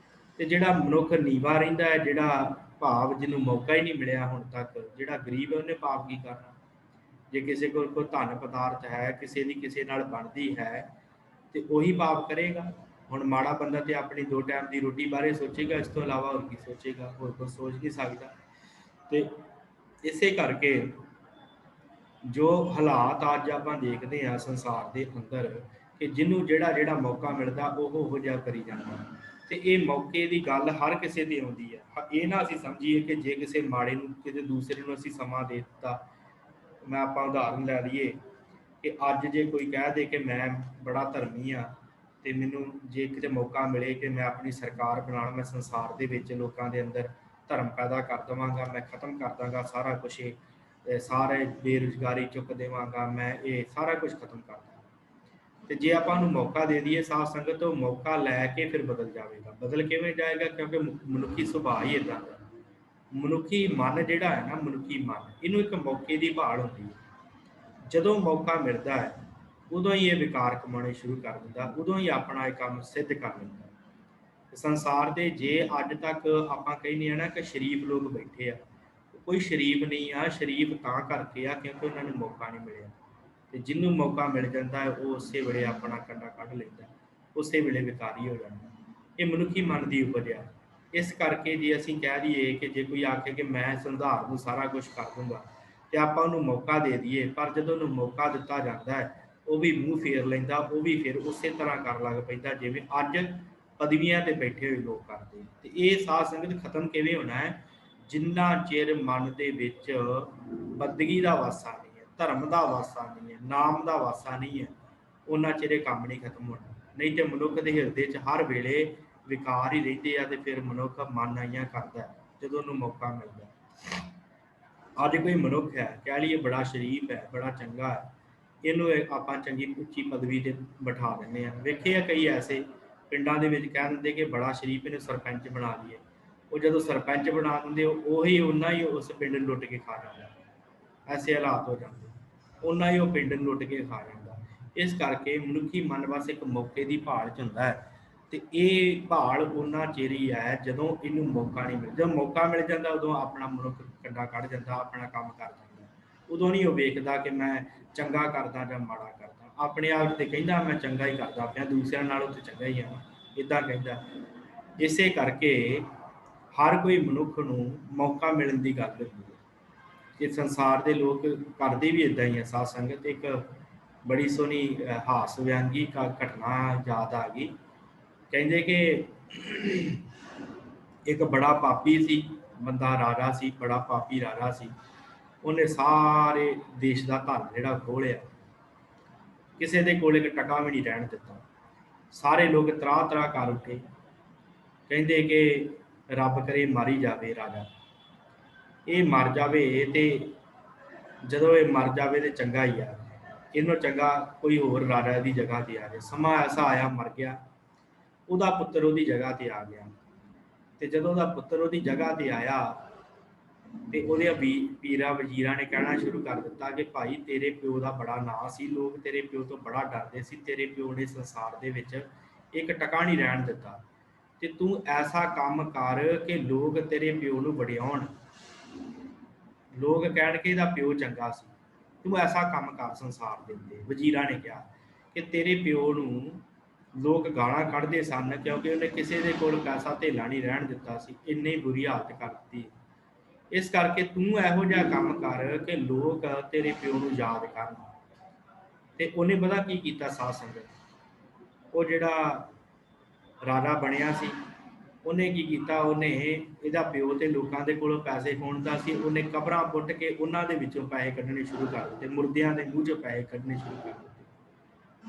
ਤੇ ਜਿਹੜਾ ਮਨੁੱਖ ਨੀਵਾਂ ਰਹਿੰਦਾ ਹੈ, ਜਿਹੜਾ ਭਾਵ ਜਿਹਨੂੰ ਮੌਕਾ ਹੀ ਨਹੀਂ ਮਿਲਿਆ ਹੁਣ ਤੱਕ, ਜਿਹੜਾ ਗਰੀਬ ਹੈ ਉਹਨੇ ਪਾਪ ਕੀ ਕਰਨਾ? ਜੇ ਕਿਸੇ ਕੋਲ ਕੋਈ ਧਨ ਪਦਾਰਥ ਹੈ, ਕਿਸੇ ਦੀ ਕਿਸੇ ਨਾਲ ਬਣਦੀ ਹੈ ਤੇ ਉਹੀ ਪਾਪ ਕਰੇਗਾ। ਹੁਣ ਮਾੜਾ ਬੰਦਾ ਤੇ ਆਪਣੀ 2 ਟਾਈਮ ਦੀ ਰੋਟੀ ਬਾਰੇ ਸੋਚੇਗਾ, ਇਸ ਤੋਂ ਇਲਾਵਾ ਹੋਰ ਕੀ ਸੋਚੇਗਾ? ਹੋਰ ਕੁਝ ਸੋਚ ਨਹੀਂ ਸਕਦਾ। ਤੇ ਇਸੇ ਕਰਕੇ ਜੋ ਹਾਲਾਤ ਅੱਜ ਆਪਾਂ ਦੇਖਦੇ ਹਾਂ ਸੰਸਾਰ ਦੇ ਅੰਦਰ ਕਿ ਜਿਹਨੂੰ ਜਿਹੜਾ ਮੌਕਾ ਮਿਲਦਾ ਉਹ ਜਿਹਾ ਕਰੀ ਜਾਂਦਾ। ਤੇ ਇਹ ਮੌਕੇ ਦੀ ਗੱਲ ਹਰ ਕਿਸੇ ਦੀ ਆਉਂਦੀ ਹੈ। ਇਹ ਨਾ ਅਸੀਂ ਸਮਝੀਏ ਕਿ ਜੇ ਕਿਸੇ ਮਾੜੇ ਨੂੰ, ਕਿਸੇ ਦੂਸਰੇ ਨੂੰ ਅਸੀਂ ਸਮਾਂ ਦੇ ਦਿੱਤਾ। ਮੈਂ ਆਪਾਂ ਉਦਾਹਰਨ ਲੈ ਲਈਏ ਕਿ ਅੱਜ ਜੇ ਕੋਈ ਕਹਿ ਦੇ ਕਿ ਮੈਂ ਬੜਾ ਧਰਮੀ ਆ ਤੇ ਮੈਨੂੰ ਜੇ ਕਿਤੇ ਮੌਕਾ ਮਿਲੇ ਕਿ ਮੈਂ ਆਪਣੀ ਸਰਕਾਰ ਬਣਾਉਣ, ਮੈਂ ਸੰਸਾਰ ਦੇ ਵਿੱਚ ਲੋਕਾਂ ਦੇ ਅੰਦਰ ਧਰਮ ਪੈਦਾ ਕਰ ਦੇਵਾਂਗਾ, ਮੈਂ ਖਤਮ ਕਰ ਦਾਂਗਾ ਸਾਰਾ ਕੁਛ, ਸਾਰੇ ਬੇਰੁਜ਼ਗਾਰੀ ਚੁੱਕ ਦੇਵਾਂਗਾ, ਮੈਂ ਇਹ ਸਾਰਾ ਕੁਝ ਖਤਮ ਕਰ ਦਾਂਗਾ। ਤੇ ਜੇ ਆਪਾਂ ਨੂੰ ਮੌਕਾ ਦੇ ਦਈਏ ਸਾਧ ਸੰਗਤ, ਉਹ ਮੌਕਾ ਲੈ ਕੇ ਫਿਰ ਬਦਲ ਜਾਵੇਗਾ। ਬਦਲ ਕਿਵੇਂ ਜਾਏਗਾ? ਕਿਉਂਕਿ ਮਨੁੱਖੀ ਸੁਭਾਅ ਹੀ ਇਦਾਂ ਦਾ। ਮਨੁੱਖੀ ਮਨ ਜਿਹੜਾ ਹੈ ਨਾ, ਮਨੁੱਖੀ ਮਨ, ਇਹਨੂੰ ਇੱਕ ਮੌਕੇ ਦੀ ਭਾਲ ਹੁੰਦੀ ਹੈ। ਜਦੋਂ ਮੌਕਾ ਮਿਲਦਾ ਹੈ ਉਦੋਂ ਹੀ ਇਹ ਵਿਕਾਰ ਕਮਾਉਣੇ ਸ਼ੁਰੂ ਕਰ ਦਿੰਦਾ, ਉਦੋਂ ਹੀ ਆਪਣਾ ਇਹ ਕੰਮ ਸਿੱਧ ਕਰ ਲੈਂਦਾ। ਸੰਸਾਰ ਦੇ ਜੇ ਅੱਜ ਤੱਕ ਆਪਾਂ ਕਹਿੰਦੇ ਆ ਨਾ ਕਿ ਸ਼ਰੀਫ ਲੋਕ ਬੈਠੇ ਆ, ਕੋਈ ਸ਼ਰੀਫ ਨਹੀਂ ਆ। ਸ਼ਰੀਫ ਤਾਂ ਕਰਕੇ ਆ ਕਿਉਂਕਿ ਉਹਨਾਂ ਨੂੰ ਮੌਕਾ ਨਹੀਂ ਮਿਲਿਆ। ਤੇ ਜਿਹਨੂੰ ਮੌਕਾ ਮਿਲ ਜਾਂਦਾ ਹੈ ਉਹ ਉਸੇ ਵੇਲੇ ਆਪਣਾ ਕੰਡਾ ਕੱਢ ਲੈਂਦਾ, ਉਸੇ ਵੇਲੇ ਵਿਕਾਰੀ ਹੋ ਜਾਂਦਾ। ਇਹ ਮਨੁੱਖੀ ਮਨ ਦੀ ਉਪਜ ਆ। ਇਸ ਕਰਕੇ ਜੇ ਅਸੀਂ ਕਹਿ ਦਈਏ ਕਿ ਜੇ ਕੋਈ ਆਖੇ ਕਿ ਮੈਂ ਸੰਸਾਰ ਨੂੰ ਸਾਰਾ ਕੁਝ ਕਰ ਦੂੰਗਾ ਤੇ ਆਪਾਂ ਉਹਨੂੰ ਮੌਕਾ ਦੇ ਦਈਏ, ਪਰ ਜਦੋਂ ਉਹਨੂੰ ਮੌਕਾ ਦਿੱਤਾ ਜਾਂਦਾ ਹੈ ਉਹ ਵੀ ਮੂੰਹ ਫੇਰ ਲੈਂਦਾ, ਉਹ ਵੀ ਫਿਰ ਉਸੇ ਤਰ੍ਹਾਂ ਕਰਨ ਲੱਗ ਪੈਂਦਾ ਜਿਵੇਂ ਅੱਜ ਪਦਵੀਆਂ ਤੇ ਬੈਠੇ ਹੋਏ ਲੋਕ ਕਰਦੇ। ਤੇ ਇਹ ਸਾਧ ਸੰਗਤ ਖਤਮ ਕਿਵੇਂ ਹੋਣਾ ਹੈ? ਜਿੰਨਾ ਚਿਰ ਮਨ ਦੇ ਵਿੱਚ ਬੰਦਗੀ ਦਾ ਵਾਸਾ ਨਹੀਂ ਹੈ, ਧਰਮ ਦਾ ਵਾਸਾ ਨਹੀਂ ਹੈ, ਨਾਮ ਦਾ ਵਾਸਾ ਨਹੀਂ ਹੈ, ਉਹਨਾਂ ਚਿਰ ਇਹ ਕੰਮ ਨਹੀਂ ਖਤਮ ਹੋਣਾ। ਨਹੀਂ ਤੇ ਮਨੁੱਖ ਦੇ ਹਿਰਦੇ 'ਚ ਹਰ ਵੇਲੇ ਵਿਕਾਰ ਹੀ ਰਹਿੰਦੇ ਆ, ਤੇ ਫਿਰ ਮਨੁੱਖ ਮਨ ਆਈਆਂ ਕਰਦਾ ਜਦੋਂ ਉਹਨੂੰ ਮੌਕਾ ਮਿਲਦਾ। ਅੱਜ ਕੋਈ ਮਨੁੱਖ ਹੈ, ਕਹਿ ਲਈਏ ਬੜਾ ਸ਼ਰੀਫ ਹੈ, ਬੜਾ ਚੰਗਾ ਹੈ, ਇਹਨੂੰ ਆਪਾਂ ਚੰਗੀ ਉੱਚੀ ਪਦਵੀ ਤੇ ਬਿਠਾ ਦਿੰਦੇ ਹਾਂ। ਵੇਖੇ ਆ ਕਈ ਐਸੇ ਪਿੰਡਾਂ ਦੇ ਵਿੱਚ ਕਹਿ ਦਿੰਦੇ ਕਿ ਬੜਾ ਸ਼ਰੀਫ, ਇਹਨੂੰ ਸਰਪੰਚ ਬਣਾ ਲਈਏ। ਉਹ ਜਦੋਂ ਸਰਪੰਚ ਬਣਾ ਦਿੰਦੇ ਉਹੀ ਉਹਨਾਂ ਹੀ ਉਸ ਪਿੰਡ ਨੂੰ ਲੁੱਟ ਕੇ ਖਾ ਜਾਂਦਾ। ਐਸੇ ਹਾਲਾਤ ਹੋ ਜਾਂਦੇ, ਉਹਨਾਂ ਹੀ ਉਹ ਪਿੰਡ ਨੂੰ ਲੁੱਟ ਕੇ ਖਾ ਜਾਂਦਾ। ਇਸ ਕਰਕੇ ਮਨੁੱਖੀ ਮਨ ਬਸ ਇੱਕ ਮੌਕੇ ਦੀ ਭਾਲ 'ਚ ਹੁੰਦਾ ਹੈ। ਤੇ ਇਹ ਭਾਲ ਉਹਨਾਂ ਚਿਰ ਹੀ ਹੈ ਜਦੋਂ ਇਹਨੂੰ ਮੌਕਾ ਨਹੀਂ ਮਿਲਦਾ। ਜਦੋਂ ਮੌਕਾ ਮਿਲ ਜਾਂਦਾ ਉਦੋਂ ਆਪਣਾ ਮਨੁੱਖ ਕੰਡਾ ਕੱਢ ਜਾਂਦਾ, ਆਪਣਾ ਕੰਮ ਕਰ ਜਾਂਦਾ। ਉਦੋਂ ਨਹੀਂ ਉਹ ਵੇਖਦਾ ਕਿ ਮੈਂ ਚੰਗਾ ਕਰਦਾ ਜਾਂ ਮਾੜਾ ਕਰਦਾ। ਆਪਣੇ ਆਪ ਤੇ ਕਹਿੰਦਾ ਮੈਂ ਚੰਗਾ ਹੀ ਕਰਦਾ ਪਿਆ, ਦੂਸਰਿਆਂ ਨਾਲੋਂ ਤੇ ਚੰਗਾ ਹੀ ਆ, ਇੱਦਾਂ ਕਹਿੰਦਾ। ਇਸੇ ਕਰਕੇ ਹਰ ਕੋਈ ਮਨੁੱਖ ਨੂੰ ਮੌਕਾ ਮਿਲਣ ਦੀ ਗੱਲ ਹੁੰਦੀ ਹੈ। ਕਿ ਸੰਸਾਰ ਦੇ ਲੋਕ ਕਰਦੇ ਵੀ ਇੱਦਾਂ ਹੀ ਆ। ਸਾਧ ਸੰਗਤ ਇੱਕ ਬੜੀ ਸੋਹਣੀ ਹਾਸ ਵਿਅੰਗੀ ਘਟਨਾ ਯਾਦ ਆ ਗਈ। ਕਹਿੰਦੇ ਕਿ ਇੱਕ ਬੜਾ ਪਾਪੀ ਸੀ ਬੰਦਾ, ਰਾਜਾ ਸੀ, ਬੜਾ ਪਾਪੀ ਰਾਜਾ ਸੀ। ਉਹਨੇ ਸਾਰੇ ਦੇਸ਼ ਦਾ ਧਨ ਜਿਹੜਾ ਖੋਹ ਲਿਆ, ਕਿਸੇ ਦੇ ਕੋਲ ਇੱਕ ਟਕਾ ਵੀ ਨਹੀਂ ਰਹਿਣ ਦਿੱਤਾ। ਸਾਰੇ ਲੋਕ ਤਰਾਹ ਤਰਾਹ ਕਰ ਉੱਠੇ, ਕਹਿੰਦੇ ਕਿ ਰੱਬ ਕਰੇ ਮਾਰੀ ਜਾਵੇ ਰਾਜਾ, ਇਹ ਮਰ ਜਾਵੇ। ਤੇ ਜਦੋਂ ਇਹ ਮਰ ਜਾਵੇ ਤੇ ਚੰਗਾ ਹੀ ਆ, ਇਹਨੂੰ ਚੰਗਾ ਕੋਈ ਹੋਰ ਰਾਜਾ ਦੀ ਜਗ੍ਹਾ ਤੇ ਆ ਜਾਏ। ਸਮਾਂ ਐਸਾ ਆਇਆ, ਮਰ ਗਿਆ, ਉਹਦਾ ਪੁੱਤਰ ਉਹਦੀ ਜਗ੍ਹਾ ਤੇ ਆ ਗਿਆ। ਤੇ ਜਦੋਂ ਉਹਦਾ ਪੁੱਤਰ ਉਹਦੀ ਜਗ੍ਹਾ ਤੇ ਆਇਆ ਤੇ ਉਹਦੇ ਪੀਰਾਂ ਵਜ਼ੀਰਾਂ ਨੇ ਕਹਿਣਾ ਸ਼ੁਰੂ ਕਰ ਦਿੱਤਾ ਕਿ ਭਾਈ ਤੇਰੇ ਪਿਓ ਦਾ ਬੜਾ ਨਾਂ ਸੀ, ਲੋਕ ਤੇਰੇ ਪਿਓ ਤੋਂ ਬੜਾ ਡਰਦੇ ਸੀ, ਤੇਰੇ ਪਿਓ ਨੇ ਸੰਸਾਰ ਦੇ ਵਿੱਚ ਇੱਕ ਟਕਾ ਨਹੀਂ ਰਹਿਣ ਦਿੱਤਾ, ਤੇ ਤੂੰ ਐਸਾ ਕੰਮ ਕਰ ਕਿ ਲੋਕ ਤੇਰੇ ਪਿਓ ਨੂੰ ਵਡਿਆਉਣ, ਲੋਕ ਕਹਿਣ ਕਿ ਇਹਦਾ ਪਿਓ ਚੰਗਾ ਸੀ, ਤੂੰ ਐਸਾ ਕੰਮ ਕਰ ਸੰਸਾਰ ਦੇ ਉੱਤੇ। ਵਜ਼ੀਰਾਂ ਨੇ ਕਿਹਾ ਕਿ ਤੇਰੇ ਪਿਓ ਨੂੰ ਲੋਕ ਗਾਲਾਂ ਕੱਢਦੇ ਸਨ ਕਿਉਂਕਿ ਉਹਨੇ ਕਿਸੇ ਦੇ ਕੋਲ ਪੈਸਾ ਧੇਲਾ ਨਹੀਂ ਰਹਿਣ ਦਿੱਤਾ ਸੀ, ਇੰਨੀ ਬੁਰੀ ਹਾਲਤ ਕਰ ਦਿੱਤੀ। ਇਸ ਕਰਕੇ ਤੂੰ ਇਹੋ ਜਿਹਾ ਕੰਮ ਕਰ ਕਿ ਲੋਕ ਤੇਰੇ ਪਿਓ ਨੂੰ ਯਾਦ ਕਰਨ। ਤੇ ਉਹਨੇ ਪਤਾ ਕੀ ਕੀਤਾ ਸਾਧ ਸੰਗਤ? ਉਹ ਜਿਹੜਾ ਰਾਜਾ ਬਣਿਆ ਸੀ, ਉਹਨੇ ਕੀ ਕੀਤਾ? ਉਹਨੇ ਇਹਦਾ ਪਿਓ ਤੇ ਲੋਕਾਂ ਦੇ ਕੋਲੋਂ ਪੈਸੇ ਖੋਹਦਾ ਸੀ, ਉਹਨੇ ਕਬਰਾਂ ਪੁੱਟ ਕੇ ਉਹਨਾਂ ਦੇ ਵਿੱਚੋਂ ਪੈਸੇ ਕੱਢਣੇ ਸ਼ੁਰੂ ਕਰ ਦਿੱਤੇ, ਮੁਰਦਿਆਂ ਦੇ ਮੂੰਹ 'ਚੋਂ ਪੈਸੇ ਕੱਢਣੇ ਸ਼ੁਰੂ ਕਰ ਦਿੱਤੇ।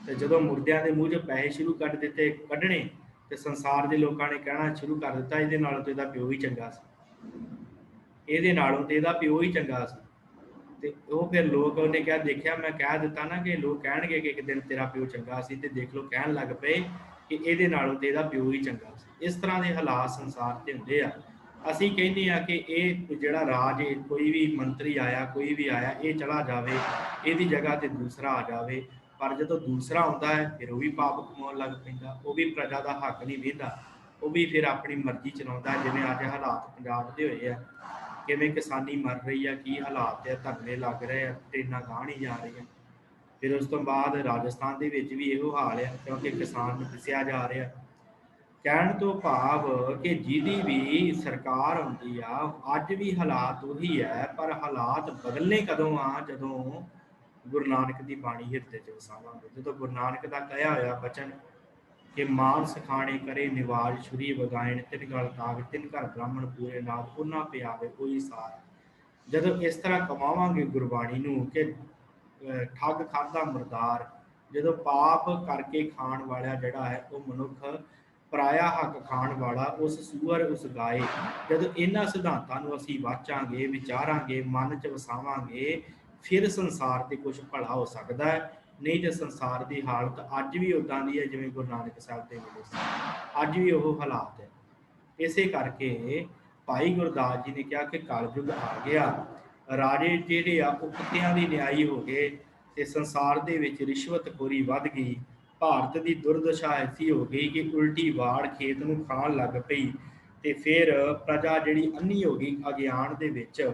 ਤੇ ਜਦੋਂ ਮੁਰਦਿਆਂ ਦੇ ਮੂੰਹ 'ਚੋਂ ਪੈਸੇ ਸ਼ੁਰੂ ਕਰ ਦਿੱਤੇ ਕੱਢਣੇ, ਤੇ ਸੰਸਾਰ ਦੇ ਲੋਕਾਂ ਨੇ ਕਹਿਣਾ ਸ਼ੁਰੂ ਕਰ ਦਿੱਤਾ ਇਹਦੇ ਨਾਲੋਂ ਤੇ ਇਹਦਾ ਪਿਓ ਹੀ ਚੰਗਾ ਸੀ, ਇਹਦੇ ਨਾਲੋਂ ਤੇ ਇਹਦਾ ਪਿਓ ਹੀ ਚੰਗਾ ਸੀ। ਤੇ ਉਹ ਫਿਰ ਲੋਕ, ਉਹਨੇ ਕਿਹਾ ਦੇਖਿਆ ਮੈਂ ਕਹਿ ਦਿੱਤਾ ਨਾ ਕਿ ਲੋਕ ਕਹਿਣਗੇ ਕਿ ਇੱਕ ਦਿਨ ਤੇਰਾ ਪਿਓ ਚੰਗਾ ਸੀ, ਤੇ ਦੇਖ ਲਓ ਕਹਿਣ ਲੱਗ ਪਏ ਕਿ ਇਹਦੇ ਨਾਲੋਂ ਤੇ ਇਹਦਾ ਪਿਓ ਹੀ ਚੰਗਾ ਸੀ। ਇਸ ਤਰ੍ਹਾਂ ਦੇ ਹਾਲਾਤ ਸੰਸਾਰ 'ਤੇ ਹੁੰਦੇ ਆ। ਅਸੀਂ ਕਹਿੰਦੇ ਆ ਕਿ ਇਹ ਜਿਹੜਾ ਰਾਜ, ਕੋਈ ਵੀ ਮੰਤਰੀ ਆਇਆ, ਕੋਈ ਵੀ ਆਇਆ, ਇਹ ਚਲਾ ਜਾਵੇ, ਇਹਦੀ ਜਗ੍ਹਾ ਤੇ ਦੂਸਰਾ ਆ ਜਾਵੇ। ਪਰ ਜਦੋਂ ਦੂਸਰਾ ਆਉਂਦਾ ਹੈ ਫਿਰ ਉਹ ਵੀ ਪਾਪ ਕਮਾਉਣ ਲੱਗ ਪੈਂਦਾ, ਉਹ ਵੀ ਪ੍ਰਜਾ ਦਾ ਹੱਕ ਨਹੀਂ ਵੇਂਦਾ, ਉਹ ਵੀ ਫਿਰ ਆਪਣੀ ਮਰਜ਼ੀ ਚਲਾਉਂਦਾ। ਜਿਵੇਂ ਅੱਜ ਹਾਲਾਤ ਪੰਜਾਬ ਦੇ ਹੋਏ ਆ, ਕਿਵੇਂ ਕਿਸਾਨੀ ਮਰ ਰਹੀ ਆ, ਕੀ ਹਾਲਾਤ ਆ, ਧਰਨੇ ਲੱਗ ਰਹੇ ਆ, ਟ੍ਰੇਨਾਂ ਗਾਂਹ ਨਹੀਂ ਜਾ ਰਹੀਆਂ। ਫਿਰ ਉਸ ਤੋਂ ਬਾਅਦ ਰਾਜਸਥਾਨ ਦੇ ਵਿੱਚ ਵੀ ਇਹੋ ਹਾਲ ਆ ਕਿਉਂਕਿ ਕਿਸਾਨ ਨੂੰ ਪਿਸਿਆ ਜਾ ਰਿਹਾ। ਕਹਿਣ ਤੋਂ ਭਾਵ ਕਿ ਜਿਹਦੀ ਵੀ ਸਰਕਾਰ ਹੁੰਦੀ ਆ, ਅੱਜ ਵੀ ਹਾਲਾਤ ਉਹੀ ਹੈ, ਪਰ ਹਾਲਾਤ ਬਦਲਨੇ ਕਦੋਂ ਆ? ਜਦੋਂ ਗੁਰੂ ਨਾਨਕ ਦੀ ਬਾਣੀ ਹਿਰਦੇ 'ਚ ਵਸਾਵਾਂਗੇ, ਜਦੋਂ ਗੁਰੂ ਨਾਨਕ ਦਾ ਕਹਿਆ ਹੋਇਆ ਬਚਨ ਕਿ ਮਾਨਸ ਖਾਣੇ ਕਰੇ ਨਿਵਾਜ ਛੁਰੀ ਵਗਾਇਣ, ਤਿਨ ਗਲ ਦਾਗ ਤਿਨ ਘਰ ਬ੍ਰਾਹਮਣ ਪੂਰੇ ਨਾਲ, ਉਹਨਾਂ ਪਿਆਵੇ ਕੋਈ ਸਾਰ। ਜਦੋਂ ਇਸ ਤਰ੍ਹਾਂ ਕਮਾਵਾਂਗੇ ਗੁਰਬਾਣੀ ਨੂੰ ਕਿ ਠੱਗ ਖਾਧਾ ਮੁਰਦਾਰ, ਜਦੋਂ ਪਾਪ ਕਰਕੇ ਖਾਣ ਵਾਲਾ ਜਿਹੜਾ ਹੈ ਉਹ ਮਨੁੱਖ ਪਰਾਇਆ ਹੱਕ ਖਾਣ ਵਾਲਾ ਉਸ ਸੂਅਰ ਉਸ ਗਾਏ। ਜਦੋਂ ਇਹਨਾਂ ਸਿਧਾਂਤਾਂ ਨੂੰ ਅਸੀਂ ਵਾਚਾਂਗੇ, ਵਿਚਾਰਾਂਗੇ, ਮਨ 'ਚ ਵਸਾਵਾਂਗੇ, ਫਿਰ ਸੰਸਾਰ ਤੇ ਕੁਝ ਭਲਾ ਹੋ ਸਕਦਾ ਹੈ। ਨਹੀਂ ਤੇ ਸੰਸਾਰ ਦੀ ਹਾਲਤ ਅੱਜ ਵੀ ਉੱਦਾਂ ਦੀ ਹੈ ਜਿਵੇਂ ਗੁਰੂ ਨਾਨਕ ਸਾਹਿਬ ਦੇ ਵੇਲੇ ਸੀ। ਅੱਜ ਵੀ ਉਹ ਹਾਲਾਤ ਹੈ। ਇਸੇ ਕਰਕੇ ਭਾਈ ਗੁਰਦਾਸ ਜੀ ਨੇ ਕਿਹਾ ਕਿ ਕਲਯੁੱਗ ਆ ਗਿਆ, ਰਾਜੇ ਜਿਹੜੇ ਆ ਉਹ ਕੁੱਤਿਆਂ ਦੀ ਨਿਆਈ ਹੋ ਗਏ ਤੇ ਸੰਸਾਰ ਦੇ ਵਿੱਚ ਰਿਸ਼ਵਤਖੋਰੀ ਵੱਧ ਗਈ। ਭਾਰਤ ਦੀ ਦੁਰਦਸ਼ਾ ਐਸੀ ਹੋ ਗਈ ਕਿ ਉਲਟੀ ਵਾੜ ਖੇਤ ਨੂੰ ਖਾਣ ਲੱਗ ਪਈ ਤੇ ਫਿਰ ਪ੍ਰਜਾ ਜਿਹੜੀ ਅੰਨੀ ਹੋ ਗਈ ਅਗਿਆਨ ਦੇ ਵਿੱਚ,